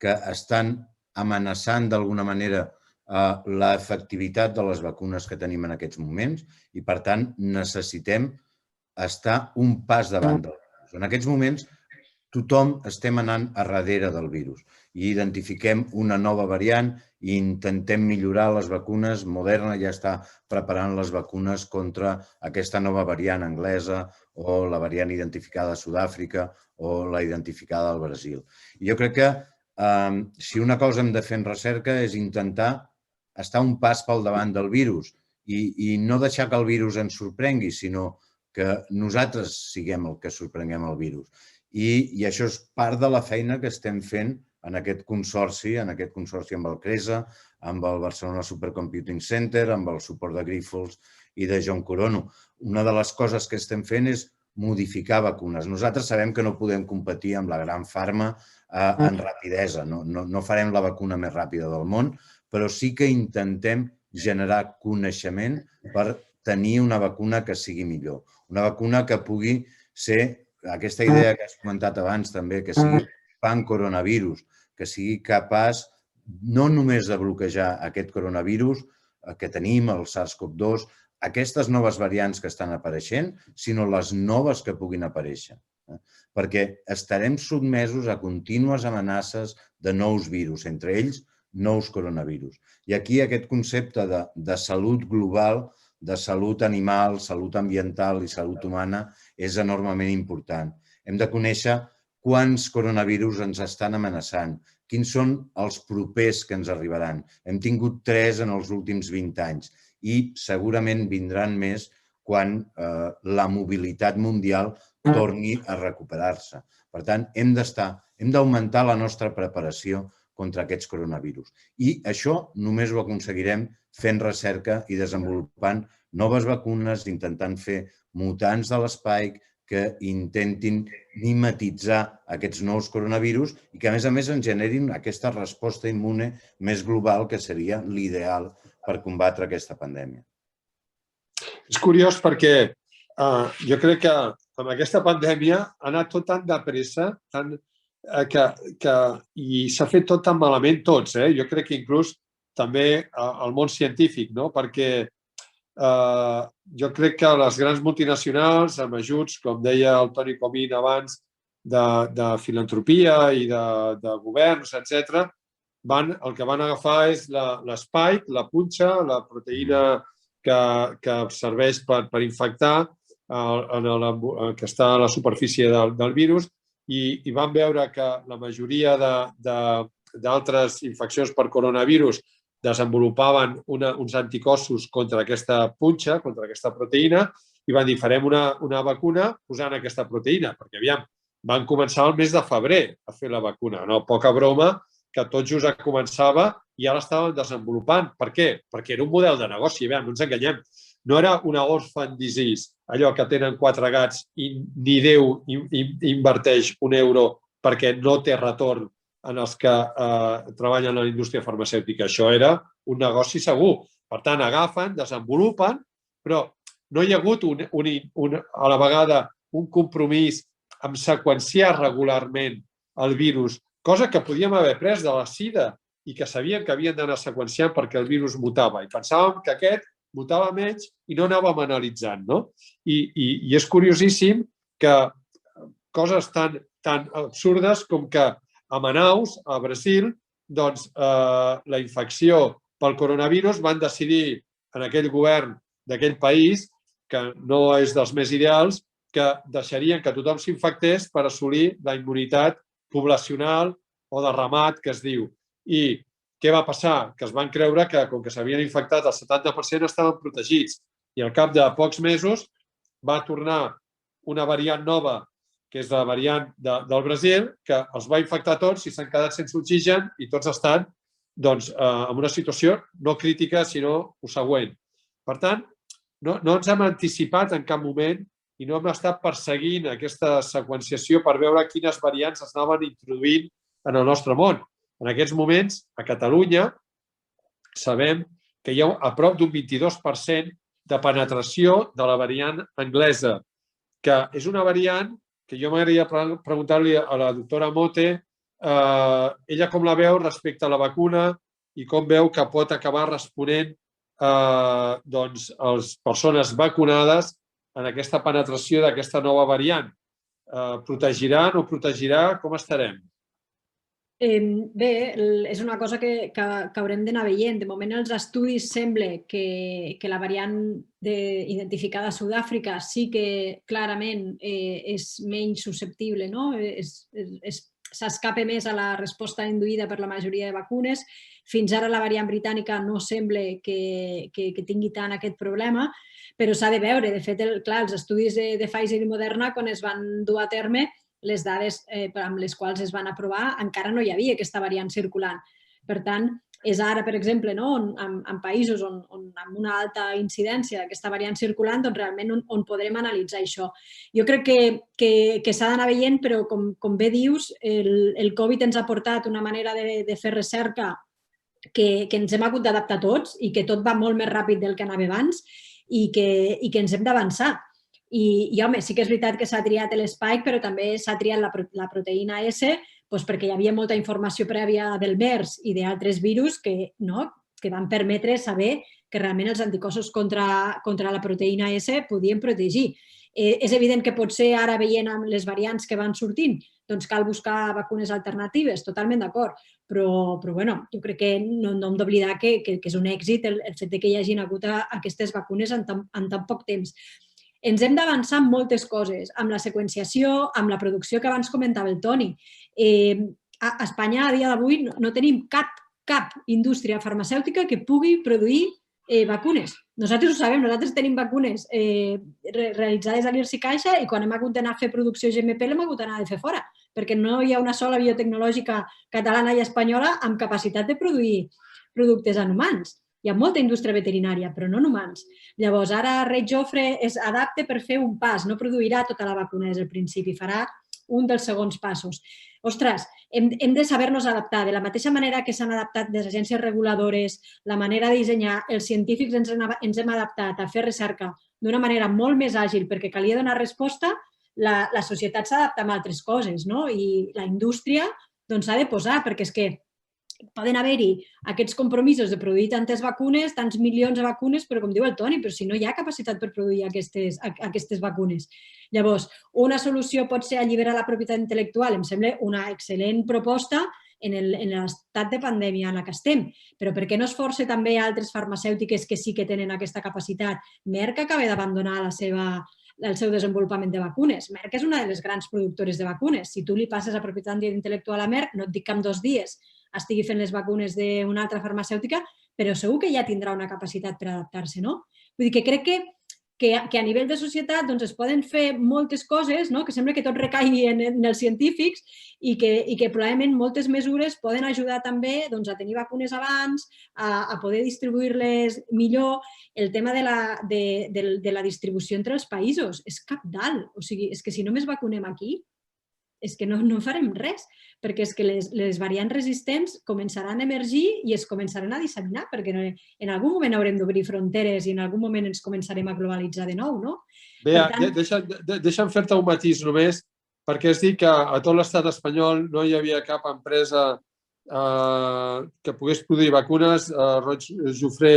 que estan amenaçant d'alguna manera l'efectivitat de les vacunes que tenim en aquests moments i, per tant, necessitem estar un pas davant del virus. En aquests moments, tothom estem anant a darrere del virus i identifiquem una nova variant i intentem millorar les vacunes. Moderna ja està preparant les vacunes contra aquesta nova variant anglesa o la variant identificada a Sud-àfrica o la identificada al Brasil. I jo crec que si una cosa hem de fer en recerca és intentar estar un pas pel davant del virus i no deixar que el virus ens sorprengui, sinó que nosaltres siguem el que sorprenguem el virus. I això és part de la feina que estem fent en aquest consorci amb el CRESA, amb el Barcelona Supercomputing Center, amb el suport de Grífols i de Jo em corono. Una de les coses que estem fent és modificar vacunes. Nosaltres sabem que no podem competir amb la gran farma en rapidesa. No farem la vacuna més ràpida del món, però sí que intentem generar coneixement per tenir una vacuna que sigui millor. Una vacuna que pugui ser aquesta idea que has comentat abans també, que sigui pan-coronavirus, que sigui capaç no només de bloquejar aquest coronavirus que tenim, el SARS-CoV-2, aquestes noves variants que estan apareixent, sinó les noves que puguin aparèixer. Perquè estarem sotmesos a contínues amenaces de nous virus, entre ells nous coronavirus. I aquí aquest concepte de salut global, de salut animal, salut ambiental i salut humana és enormement important. Hem de conèixer quants coronavirus ens estan amenaçant, quins són els propers que ens arribaran. Hem tingut 3 en els últims 20 anys i segurament vindran més quan la mobilitat mundial torni a recuperar-se. Per tant, hem d'augmentar la nostra preparació contra aquests coronavirus. I això només ho aconseguirem fent recerca i desenvolupant noves vacunes, intentant fer mutants de l'espai que intentin mimetitzar aquests nous coronavirus i que, a més ens generin aquesta resposta immune més global que seria l'ideal per combatre aquesta pandèmia. És curiós perquè jo crec que amb aquesta pandèmia ha anat tot tan de pressa i s'ha fet tot tan malament tots. Jo crec que inclús també el món científic, perquè jo crec que les grans multinacionals, amb ajuts, com deia el Toni Comín abans, de filantropia i de governs, etc., el que van agafar és l'espike, la punxa, la proteïna que serveix per infectar, que està a la superfície del virus, i van veure que la majoria d'altres infeccions per coronavirus desenvolupaven uns anticossos contra aquesta punxa, contra aquesta proteïna, i van dir, farem una vacuna posant aquesta proteïna, perquè, aviam, van començar el mes de febrer a fer la vacuna. Poca broma, que tot just començava i ja l'estaven desenvolupant. Per què? Perquè era un model de negoci, no ens enganyem. No era una orphan disease, allò que tenen 4 gats i ni Déu inverteix €1 perquè no té retorn en els que treballen a la indústria farmacèutica. Això era un negoci segur. Per tant, agafen, desenvolupen, però no hi ha hagut a la vegada un compromís amb seqüenciar regularment el virus, cosa que podíem haver pres de la sida i que sabíem que havien d'anar seqüenciant perquè el virus mutava. I pensàvem que aquest mutava menys i no anàvem analitzant. I és curiosíssim que coses tan absurdes com que a Manaus, a Brasil, la infecció pel coronavirus, van decidir en aquell govern d'aquell país, que no és dels més ideals, que deixarien que tothom s'infectés per assolir la immunitat poblacional o de ramat, que es diu. I què va passar? Que es van creure que, com que s'havien infectat el 70%, estaven protegits. I al cap de pocs mesos va tornar una variant nova, que és la variant del Brasil, que els va infectar tots i s'han quedat sense oxigen i tots estan en una situació no crítica, sinó el següent. Per tant, no ens hem anticipat en cap moment i no hem estat perseguint aquesta seqüenciació per veure quines variants es anaven introduint en el nostre món. En aquests moments, a Catalunya, sabem que hi ha a prop d'un 22% de penetració de la variant anglesa, que és una variant que jo m'agradaria preguntar-li a la doctora Mote ella com la veu respecte a la vacuna i com veu que pot acabar responent a les persones vacunades en aquesta penetració d'aquesta nova variant. Protegirà, no protegirà? Com estarem? Bé, és una cosa que haurem d'anar veient. De moment, els estudis sembla que la variant identificada a Sud-àfrica sí que clarament és menys susceptible, s'escapa més a la resposta induïda per la majoria de vacunes. Fins ara la variant britànica no sembla que tingui tant aquest problema, però s'ha de veure. De fet, clar, els estudis de Pfizer i Moderna, quan es van dur a terme, les dades amb les quals es van aprovar, encara no hi havia aquesta variant circulant. Per tant, és ara, per exemple, en països on amb una alta incidència d'aquesta variant circulant, doncs realment on podrem analitzar això. Jo crec que s'ha d'anar veient, però com bé dius, el Covid ens ha portat una manera de fer recerca que ens hem hagut d'adaptar tots i que tot va molt més ràpid del que anava abans i que ens hem d'avançar. I, home, sí que és veritat que s'ha triat l'Spike, però també s'ha triat la proteïna S perquè hi havia molta informació prèvia del MERS i d'altres virus que van permetre saber que realment els anticossos contra la proteïna S podien protegir. És evident que potser ara veient amb les variants que van sortint, doncs cal buscar vacunes alternatives, totalment d'acord, però bueno, jo crec que no hem d'oblidar que és un èxit el fet que hi hagin hagut aquestes vacunes en tan poc temps. Ens hem d'avançar en moltes coses, amb la seqüenciació, amb la producció que abans comentava el Toni. A Espanya, a dia d'avui, no tenim cap indústria farmacèutica que pugui produir vacunes. Nosaltres ho sabem, nosaltres tenim vacunes realitzades a l'IRSI Caixa i quan hem hagut d'anar a fer producció GMP l'hem hagut d'anar a fer fora, perquè no hi ha una sola biotecnològica catalana i espanyola amb capacitat de produir productes en humans. Hi ha molta indústria veterinària, però no en humans. Llavors, ara Reig Jofre es adapta per fer un pas, no produirà tota la vacuna des del principi, farà un dels segons passos. Ostres, hem de saber-nos adaptar. De la mateixa manera que s'han adaptat les agències reguladores, la manera de dissenyar, els científics ens hem adaptat a fer recerca d'una manera molt més àgil perquè calia donar resposta, la societat s'adapta a altres coses, no? I la indústria s'ha de posar, perquè és que poden haver-hi aquests compromisos de produir tantes vacunes, tants milions de vacunes, però com diu el Toni, però si no hi ha capacitat per produir aquestes vacunes. Llavors, una solució pot ser alliberar la propietat intel·lectual, em sembla una excel·lent proposta en l'estat de pandèmia en la que estem, però per què no es força també altres farmacèutiques que sí que tenen aquesta capacitat? Merck acaba d'abandonar el seu desenvolupament de vacunes. Merck és una de les grans productores de vacunes. Si tu li passes la propietat intel·lectual a Merck, no et dic que en 2 dies estigui fent les vacunes d'una altra farmacèutica, però segur que ja tindrà una capacitat per adaptar-se, no? Vull dir que crec que a nivell de societat es poden fer moltes coses, que sembla que tot recaigui en els científics i que probablement moltes mesures poden ajudar també a tenir vacunes abans, a poder distribuir-les millor. El tema de la distribució entre els països és cabdal. O sigui, és que si només vacunem aquí, és que no farem res, perquè és que les variants resistents començaran a emergir i es començaran a disseminar, perquè en algun moment haurem d'obrir fronteres i en algun moment ens començarem a globalitzar de nou, no? Bé, deixa'm fer-te un matís només, perquè has dit que a tot l'estat espanyol no hi havia cap empresa que pogués produir vacunes. Reig Jofre,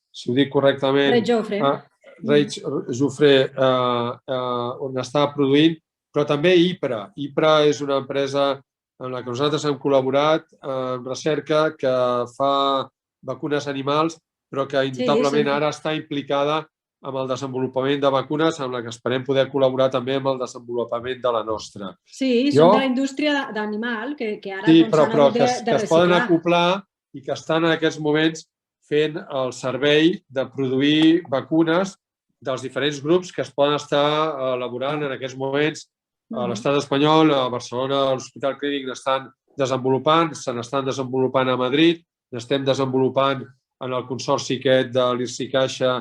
si ho dic correctament, Reig Jofre, on estava produint, però també IPRA. IPRA és una empresa en la que nosaltres hem col·laborat en recerca que fa vacunes animals, però que indubtablement ara està implicada amb el desenvolupament de vacunes, amb la que esperem poder col·laborar també amb el desenvolupament de la nostra. Sí, són de la indústria d'animal, que ara s'han hagut de reciclar. Que es poden acoplar i que estan en aquests moments fent el servei de produir vacunes dels diferents grups que es poden estar elaborant en aquests moments a l'estat espanyol, a Barcelona, a l'Hospital Clínic n'estan desenvolupant, se n'estan desenvolupant a Madrid, n'estem desenvolupant en el consorci aquest de l'IRSI-Caixa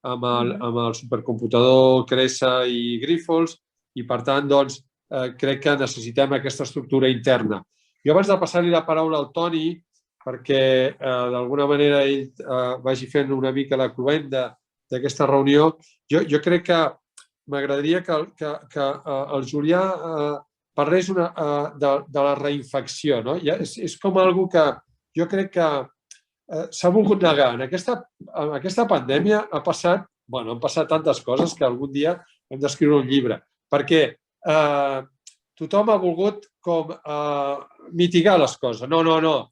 amb el supercomputador Cresa i Grifols i, per tant, doncs, crec que necessitem aquesta estructura interna. Jo abans de passar-li la paraula al Toni, perquè d'alguna manera ell vagi fent una mica la cloenda d'aquesta reunió, jo crec que m'agradaria que el Julià parlés de la reinfecció. És com una que jo crec que s'ha volgut negar. En aquesta pandèmia han passat tantes coses que algun dia hem d'escriure un llibre, perquè tothom ha volgut com mitigar les coses. No, la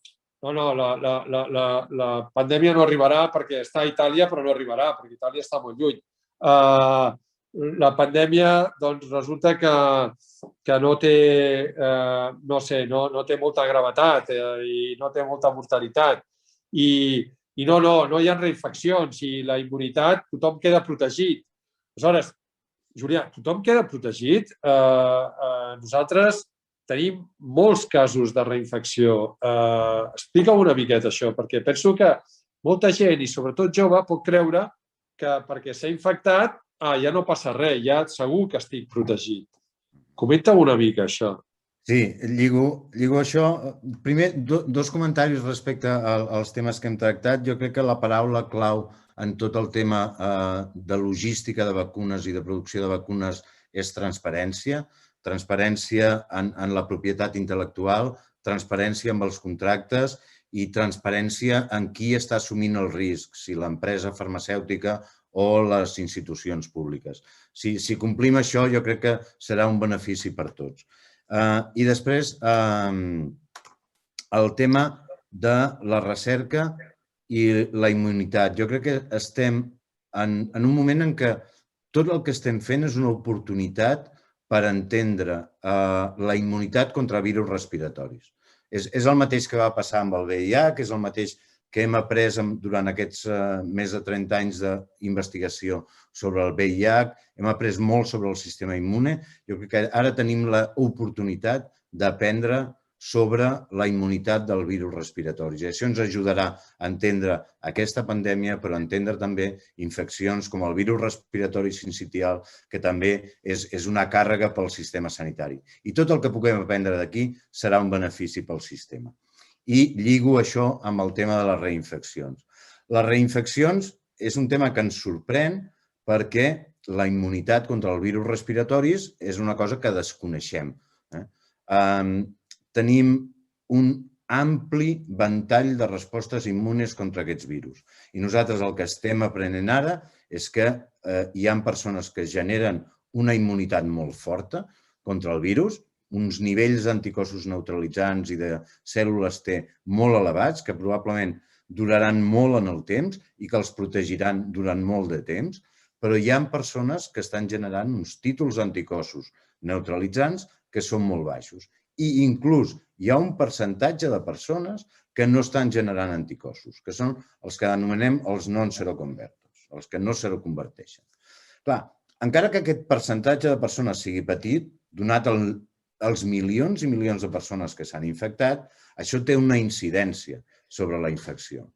pandèmia no arribarà perquè està a Itàlia, però no arribarà, perquè Itàlia està molt lluny. La pandèmia, doncs, resulta que no té, no té molta gravetat i no té molta mortalitat. I no hi ha reinfeccions i la immunitat, tothom queda protegit. Aleshores, Julià, tothom queda protegit? Nosaltres tenim molts casos de reinfecció. Explica'm una miqueta això, perquè penso que molta gent, i sobretot jove, pot creure que perquè s'ha infectat ja no passa res, ja segur que estic protegit. Comenta una mica això. Sí, lligo això. Primer, dos comentaris respecte als temes que hem tractat. Jo crec que la paraula clau en tot el tema de logística de vacunes i de producció de vacunes és transparència. Transparència en la propietat intel·lectual, transparència amb els contractes i transparència en qui està assumint el risc, si l'empresa farmacèutica o les institucions públiques. Si complim això, jo crec que serà un benefici per tots. I després, el tema de la recerca i la immunitat. Jo crec que estem en un moment en què tot el que estem fent és una oportunitat per entendre la immunitat contra virus respiratoris. És el mateix que va passar amb el VIH, és el mateix que hem après durant aquests més de 30 anys d'investigació sobre el VIH, hem après molt sobre el sistema immune. Jo crec que ara tenim l'oportunitat d'aprendre sobre la immunitat del virus respiratoris. I això ens ajudarà a entendre aquesta pandèmia, però a entendre també infeccions com el virus respiratori sincitial, que també és una càrrega pel sistema sanitari. I tot el que puguem aprendre d'aquí serà un benefici pel sistema. I lligo això amb el tema de les reinfeccions. Les reinfeccions és un tema que ens sorprèn perquè la immunitat contra el virus respiratoris és una cosa que desconeixem. Tenim un ampli ventall de respostes immunes contra aquests virus. I nosaltres el que estem aprenent ara és que hi ha persones que generen una immunitat molt forta contra el virus, uns nivells d'anticossos neutralitzants i de cèl·lules T molt elevats, que probablement duraran molt en el temps i que els protegiran durant molt de temps, però hi ha persones que estan generant uns títols d'anticossos neutralitzants que són molt baixos. I inclús hi ha un percentatge de persones que no estan generant anticossos, que són els que anomenem els non-seroconverters, els que no seroconverteixen. Clar, encara que aquest percentatge de persones sigui petit, donat els milions i milions de persones que s'han infectat, això té una incidència sobre la infecció.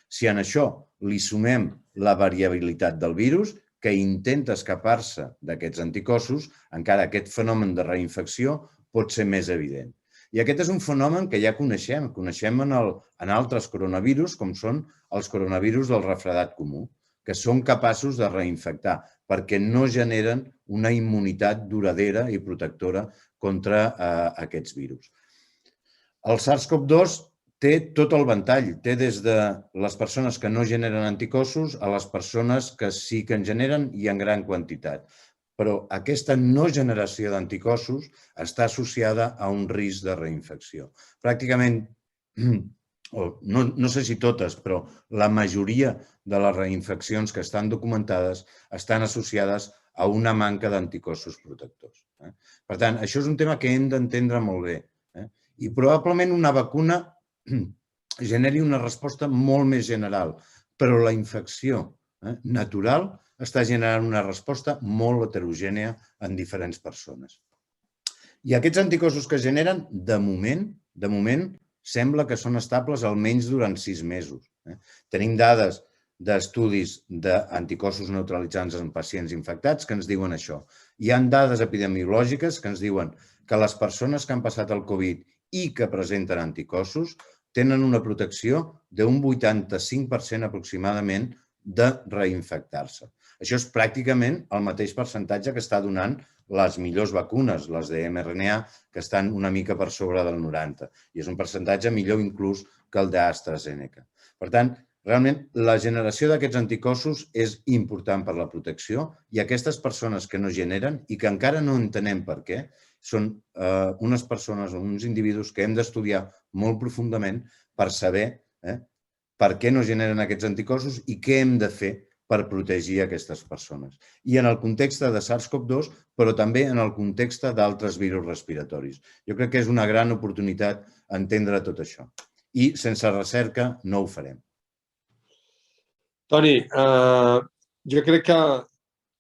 Si en això li sumem la variabilitat del virus, que intenta escapar-se d'aquests anticossos, encara aquest fenomen de reinfecció pot ser més evident. I aquest és un fenomen que ja coneixem. Coneixem en altres coronavirus, com són els coronavirus del refredat comú, que són capaços de reinfectar perquè no generen una immunitat duradora i protectora contra aquests virus. El SARS-CoV-2 té tot el ventall, té des de les persones que no generen anticossos a les persones que sí que en generen i en gran quantitat. però aquesta no generació d'anticossos està associada a un risc de reinfecció. Pràcticament, no sé si totes, però la majoria de les reinfeccions que estan documentades estan associades a una manca d'anticossos protectors. Per tant, això és un tema que hem d'entendre molt bé. I probablement una vacuna generi una resposta molt més general, però la infecció natural està generant una resposta molt heterogènia en diferents persones. I aquests anticossos que generen, de moment, sembla que són estables almenys durant 6 mesos. Tenim dades d'estudis d'anticossos neutralitzants en pacients infectats que ens diuen això. Hi ha dades epidemiològiques que ens diuen que les persones que han passat el Covid i que presenten anticossos tenen una protecció d'un 85% aproximadament de reinfectar-se. Això és pràcticament el mateix percentatge que està donant les millors vacunes, les de mRNA, que estan una mica per sobre del 90%. I és un percentatge millor inclús que el d'AstraZeneca. Per tant, realment, la generació d'aquests anticossos és important per la protecció i aquestes persones que no generen i que encara no entenem per què, són unes persones o uns individus que hem d'estudiar molt profundament per saber per què no generen aquests anticossos i què hem de fer per protegir aquestes persones. I en el context de SARS-CoV-2, però també en el context d'altres virus respiratoris. Jo crec que és una gran oportunitat entendre tot això. I sense recerca no ho farem. Toni, jo crec que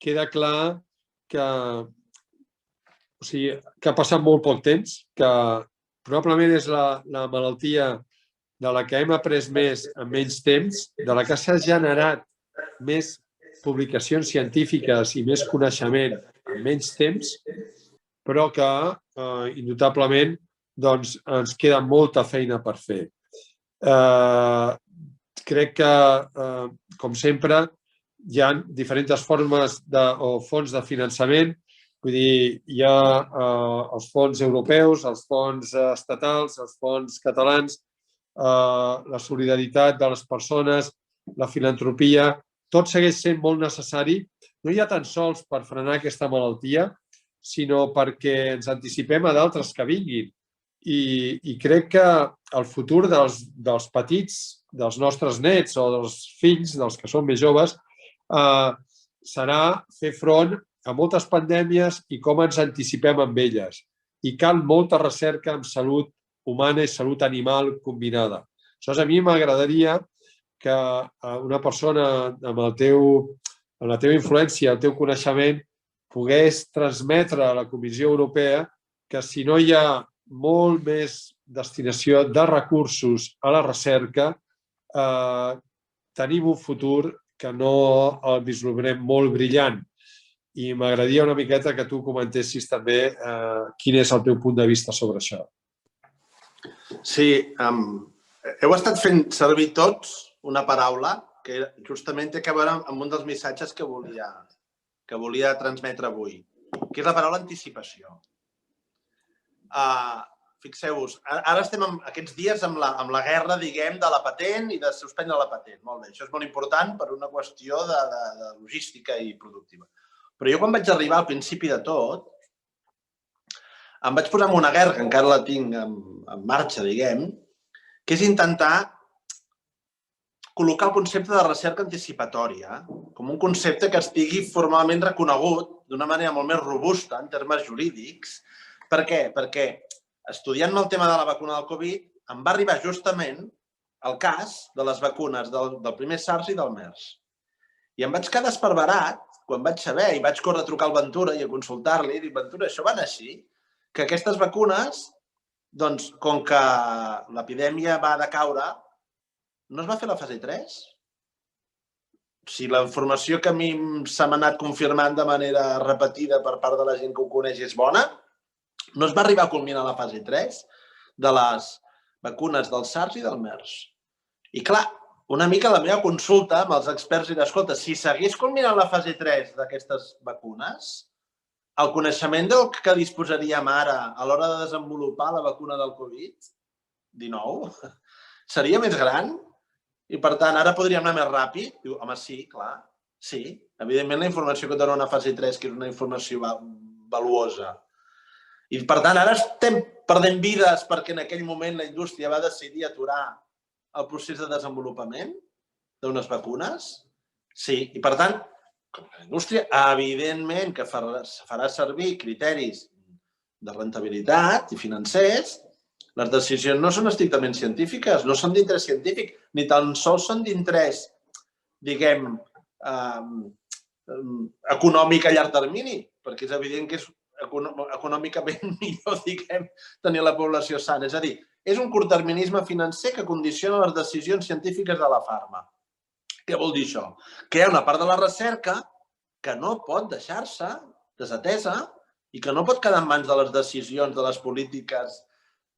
queda clar que ha passat molt poc temps, que probablement és la malaltia de la que hem après més en menys temps, de la que s'ha generat més publicacions científiques i més coneixement en menys temps, però que, indubtablement, ens queda molta feina per fer. Crec que, com sempre, hi ha diferents formes o fons de finançament. Vull dir, hi ha els fons europeus, els fons estatals, els fons catalans, la solidaritat de les persones, la filantropia, tot segueix sent molt necessari, no ja tan sols per frenar aquesta malaltia, sinó perquè ens anticipem a d'altres que vinguin. I crec que el futur dels petits, dels nostres nets o dels fills, dels que són més joves, serà fer front a moltes pandèmies i com ens anticipem amb elles. I cal molta recerca en salut humana i salut animal combinada. Aleshores, a mi m'agradaria que una persona amb la teva influència, el teu coneixement, pogués transmetre a la Comissió Europea que si no hi ha molt més destinació de recursos a la recerca, tenim un futur que no el vislumbrem molt brillant. I m'agradaria una miqueta que tu comentessis també quin és el teu punt de vista sobre això. Sí, heu estat fent servir tots una paraula que justament té a veure amb un dels missatges que volia transmetre avui, que és la paraula anticipació. Fixeu-vos, ara estem aquests dies amb la guerra, diguem, de la patent i de suspendre la patent. Molt bé, això és molt important per una qüestió de logística i productiva. Però jo quan vaig arribar al principi de tot, em vaig posar en una guerra, que encara la tinc en marxa, diguem, que és intentar col·locar el concepte de recerca anticipatòria com un concepte que estigui formalment reconegut d'una manera molt més robusta en termes jurídics. Per què? Perquè estudiant-me el tema de la vacuna del Covid em va arribar justament el cas de les vacunes del primer SARS i del MERS. I em vaig quedar esparverat quan vaig saber i vaig córrer a trucar al Ventura i a consultar-li i dir, Ventura, això va anar així? Que aquestes vacunes, doncs, com que l'epidèmia va decaure, no es va fer la fase 3? Si la informació que a mi s'ha anat confirmant de manera repetida per part de la gent que ho coneix és bona, no es va arribar a culminar la fase 3 de les vacunes del SARS i del MERS. I clar, una mica la meva consulta amb els experts era, escolta, si s'hagués culminat la fase 3 d'aquestes vacunes, el coneixement del que disposaríem ara a l'hora de desenvolupar la vacuna del Covid-19 seria més gran? I, per tant, ara podríem anar més ràpid? Diu, home, sí, clar. Sí, evidentment la informació que dona una fase 3, que és una informació valuosa. I, per tant, ara estem perdent vides perquè en aquell moment la indústria va decidir aturar el procés de desenvolupament d'unes vacunes. Sí, i per tant, com la indústria, evidentment que farà servir criteris de rentabilitat i financers, les decisions no són estrictament científiques, no són d'interès científic, ni tan sols són d'interès, diguem, econòmic a llarg termini, perquè és evident que és econòmicament millor, diguem, tenir la població sana. És a dir, és un curtterminisme financer que condiciona les decisions científiques de la farma. Què vol dir això? Que hi ha una part de la recerca que no pot deixar-se desatesa i que no pot quedar en mans de les decisions de les polítiques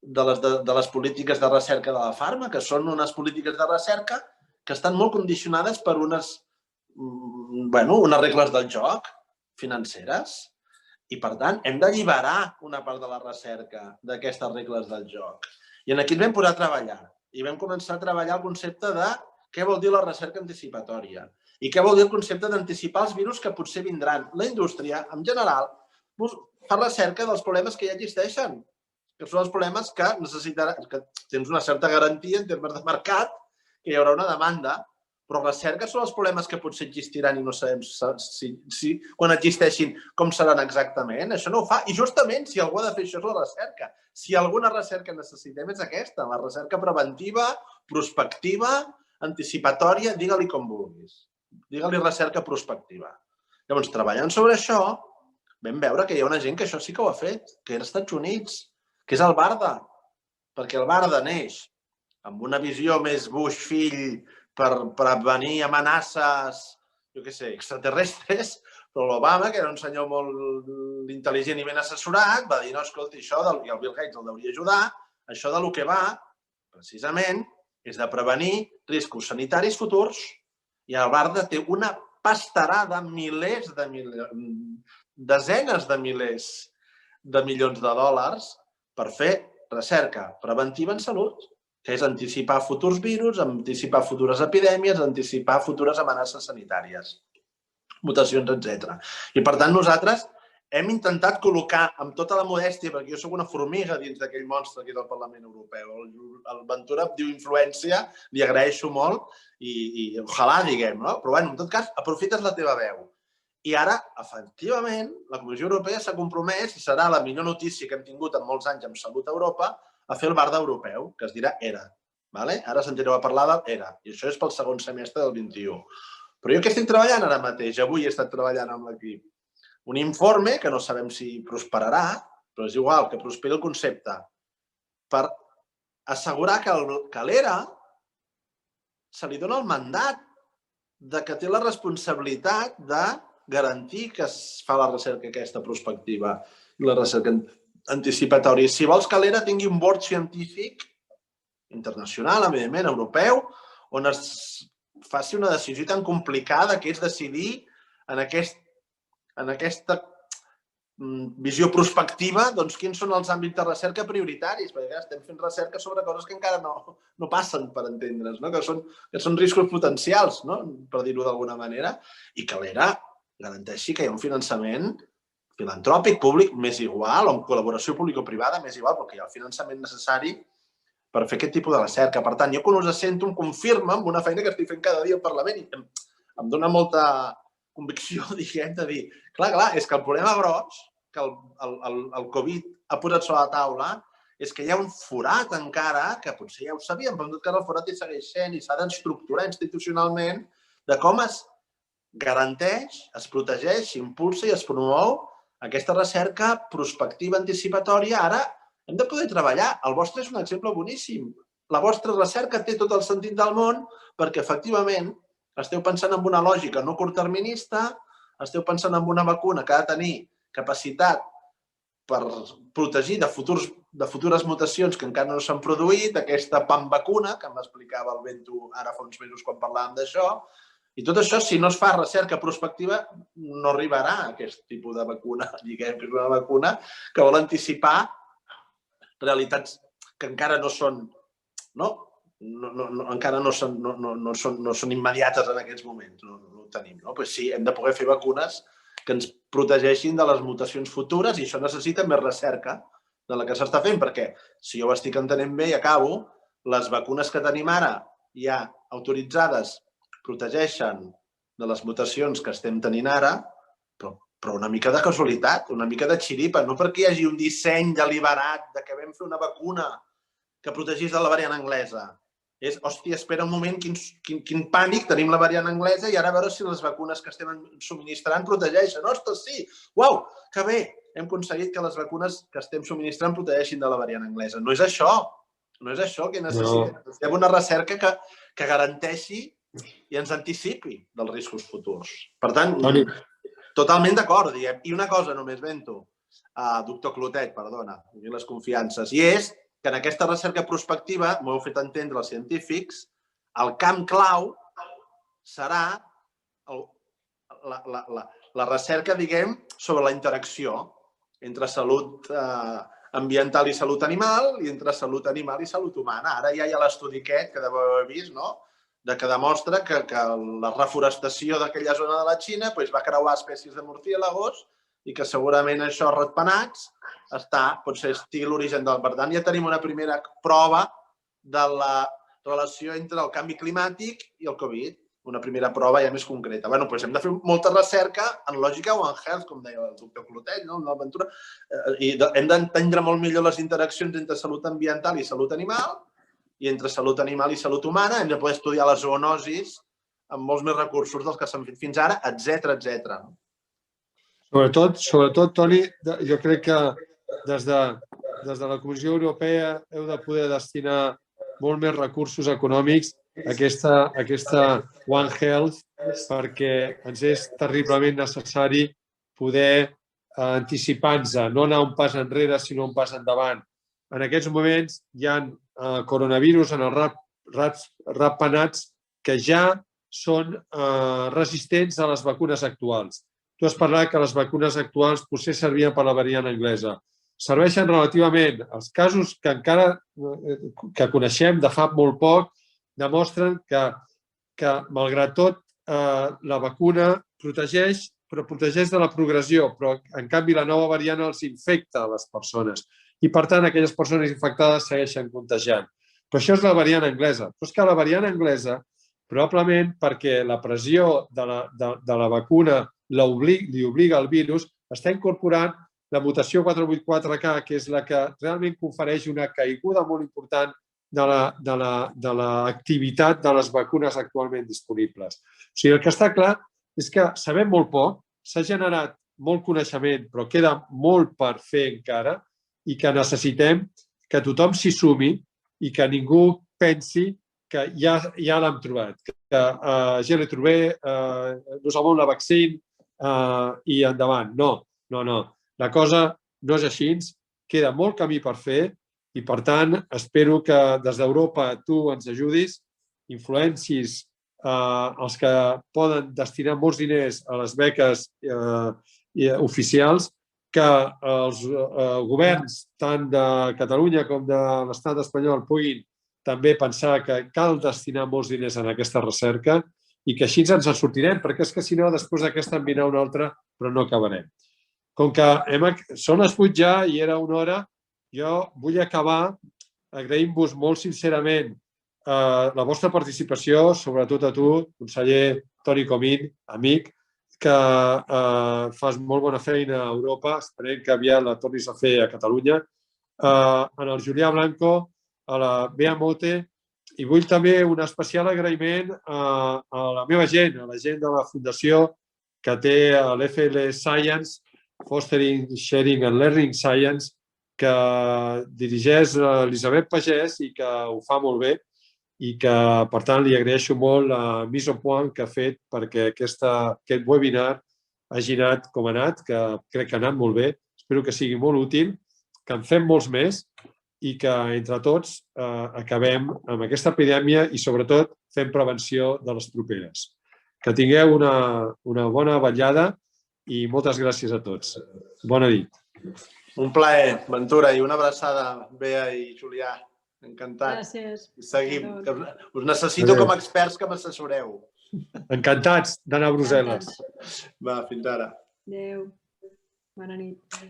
de recerca de la farma, que són unes polítiques de recerca que estan molt condicionades per unes regles del joc financeres. I, per tant, hem d'alliberar una part de la recerca d'aquestes regles del joc. I aquí ens vam posar a treballar. I vam començar a treballar el concepte de què vol dir la recerca anticipatòria i què vol dir el concepte d'anticipar els virus que potser vindran. La indústria, en general, fa recerca dels problemes que ja existeixen, que són els problemes que necessitarà, que tens una certa garantia en termes de mercat, que hi haurà una demanda, però recerca són els problemes que potser existiran i no sabem si quan existeixin com seran exactament. Això no ho fa. I justament si algú ha de fer això és la recerca. Si alguna recerca necessitem és aquesta, la recerca preventiva, prospectiva, anticipatòria, digue-li com vulguis. Digue-li recerca prospectiva. Llavors, treballant sobre això, vam veure que hi ha una gent que això sí que ho ha fet, que era als Estats Units, que és el BARDA, perquè el BARDA neix amb una visió més Bush fill per prevenir amenaces, jo què sé, extraterrestres, però l'Obama, que era un senyor molt intel·ligent i ben assessorat, va dir, no, escolta, això, i el Bill Gates el deuria ajudar, això de lo que va, precisament, és de prevenir riscos sanitaris futurs. I el BARDA té una pastarada, desenes de milers de milions de dòlars per fer recerca preventiva en salut, que és anticipar futurs virus, anticipar futures epidèmies, anticipar futures amenaces sanitàries, mutacions, etc. I, per tant, nosaltres hem intentat col·locar, amb tota la modèstia, perquè jo soc una formiga dins d'aquell monstre que és el Parlament Europeu. El Ventura em diu influència, li agraeixo molt i ojalà, diguem, no? Però, en tot cas, aprofites la teva veu. I ara, efectivament, la Comissió Europea s'ha compromès, i serà la millor notícia que hem tingut en molts anys amb Salut a Europa, a fer el BARDA europeu, que es dirà ERA. Ara sentireu a parlar del ERA, i això és pel segon semestre del 21. Però jo què estic treballant ara mateix? Avui he estat treballant amb l'equip. Un informe que no sabem si prosperarà, però és igual, que prosperi el concepte, per assegurar que l'ERA se li dona el mandat de que té la responsabilitat de garantir que es fa la recerca aquesta prospectiva i la recerca anticipatòria. Si vols que l'ERA tingui un board científic internacional, evidentment, europeu, on es faci una decisió tan complicada que és decidir en aquesta visió prospectiva quins són els àmbits de recerca prioritaris, perquè estem fent recerca sobre coses que encara no passen, per entendre's, que són riscos potencials, per dir-ho d'alguna manera, i que l'ERA garanteixi que hi ha un finançament filantròpic, públic, més igual, o en col·laboració público-privada, més igual, perquè hi ha el finançament necessari per fer aquest tipus de recerca. Per tant, jo quan us sento em confirma amb una feina que estic fent cada dia al Parlament i em dona molta convicció, diguem, de dir, clar, és que el problema gros que el Covid ha posat sobre la taula és que hi ha un forat encara, que potser ja ho sabíem, però en tot cas el forat hi segueix sent i s'ha d'estructurar institucionalment de com es garanteix, es protegeix, s'impulsa i es promou aquesta recerca prospectiva anticipatòria. Ara hem de poder treballar. El vostre és un exemple boníssim. La vostra recerca té tot el sentit del món perquè, efectivament, esteu pensant en una lògica no curtterminista, esteu pensant en una vacuna que ha de tenir capacitat per protegir de futures mutacions que encara no s'han produït, aquesta vacuna que m'explicava el Bento ara fa uns mesos quan parlàvem d'això. I tot això, si no es fa recerca prospectiva, no arribarà a aquest tipus de vacuna. Diguem que és una vacuna que vol anticipar realitats que encara no són encara no són immediates en aquests moments, no ho tenim. Doncs sí, hem de poder fer vacunes que ens protegeixin de les mutacions futures i això necessita més recerca de la que s'està fent, perquè, si jo ho estic entenent bé i acabo, les vacunes que tenim ara ja autoritzades protegeixen de les mutacions que estem tenint ara, però una mica de casualitat, una mica de xiripa, no perquè hi hagi un disseny deliberat de que vam fer una vacuna que protegís de la variant anglesa. És, hòstia, espera un moment, quin pànic, tenim la variant anglesa i ara a veure si les vacunes que estem subministrant protegeixen. Ostres, sí! Uau, que bé! Hem aconseguit que les vacunes que estem subministrant protegeixin de la variant anglesa. No és això. No és això que necessitem. Necessitem una recerca que garanteixi i ens anticipi dels riscos futurs. Per tant, totalment d'acord. I una cosa només, Bento, doctor Clotet, perdona, les confiances, i és que en aquesta recerca prospectiva, m'ho heu fet entendre els científics, el camp clau serà la recerca, diguem, sobre la interacció entre salut ambiental i salut animal i entre salut animal i salut humana. Ara ja hi ha l'estudi aquest que deveu haver vist, no?, que demostra que la reforestació d'aquella zona de la Xina va creuar espècies de murciélagos i que segurament això, ratpenats, potser estigui l'origen del... Per tant, ja tenim una primera prova de la relació entre el canvi climàtic i el Covid. Una primera prova ja més concreta. Bé, doncs hem de fer molta recerca en lògica o en health, com deia el doctor Clotet, no? L'aventura. I hem d'entendre molt millor les interaccions entre salut ambiental i salut animal i entre salut animal i salut humana. Hem de poder estudiar les zoonosis amb molts més recursos dels que s'han fet fins ara, etc. Sobretot, Toni, jo crec que des de la Comissió Europea heu de poder destinar molt més recursos econòmics a aquesta One Health perquè ens és terriblement necessari poder anticipar-nos, no anar un pas enrere, sinó un pas endavant. En aquests moments hi ha coronavirus en els ratpenats que ja són resistents a les vacunes actuals. Tu has parlat que les vacunes actuals potser servien per la variant anglesa. Serveixen relativament. Els casos que encara coneixem de fa molt poc demostren que malgrat tot, la vacuna protegeix, però protegeix de la progressió, però en canvi la nova variant els infecta a les persones i per tant aquelles persones infectades segueixen contagiant. Però això és la variant anglesa. Però és que la variant anglesa, probablement perquè la pressió de la vacuna li obliga al virus, està incorporant la mutació 484K, que és la que realment confereix una caiguda molt important de l'activitat de les vacunes actualment disponibles. O sigui, el que està clar és que sabem molt poc, s'ha generat molt coneixement, però queda molt per fer encara i que necessitem que tothom s'hi sumi i que ningú pensi que ja l'hem trobat, que ja l'he trobat, nous avons la vaccine i endavant. No. La cosa no és així, queda molt camí per fer i, per tant, espero que des d'Europa tu ens ajudis, influencis els que poden destinar molts diners a les beques oficials, que els governs tant de Catalunya com de l'Estat espanyol puguin també pensar que cal destinar molts diners en aquesta recerca i que així ens en sortirem, perquè és que si no, després d'aquesta en vindrà una altra, però no acabarem. Com que són les 8 ja i era una hora, jo vull acabar agraint-vos molt sincerament la vostra participació, sobretot a tu, conseller Toni Comín, amic, que fas molt bona feina a Europa, esperem que aviat la tornis a fer a Catalunya, en el Julià Blanco, a la Bea Mote, i vull també un especial agraïment a la meva gent, a la gent de la Fundació que té l'FL Science, Fostering, Sharing and Learning Science, que dirigeix Elisabet Pagès i que ho fa molt bé i que, per tant, li agraeixo molt la mise au point que ha fet perquè aquest webinar hagi anat com ha anat, que crec que ha anat molt bé. Espero que sigui molt útil, que en fem molts més i que, entre tots, acabem amb aquesta epidèmia i, sobretot, fem prevenció de les properes. Que tingueu una bona vetllada i moltes gràcies a tots. Bona nit. Un plaer, Ventura, i una abraçada, Bea i Julià. Encantat. Gràcies. Seguim. Adéu. Us necessito Adéu. com a experts que m'assessoreu. Encantats d'anar a Brussel·les. Va, fins ara. Adéu. Bona nit.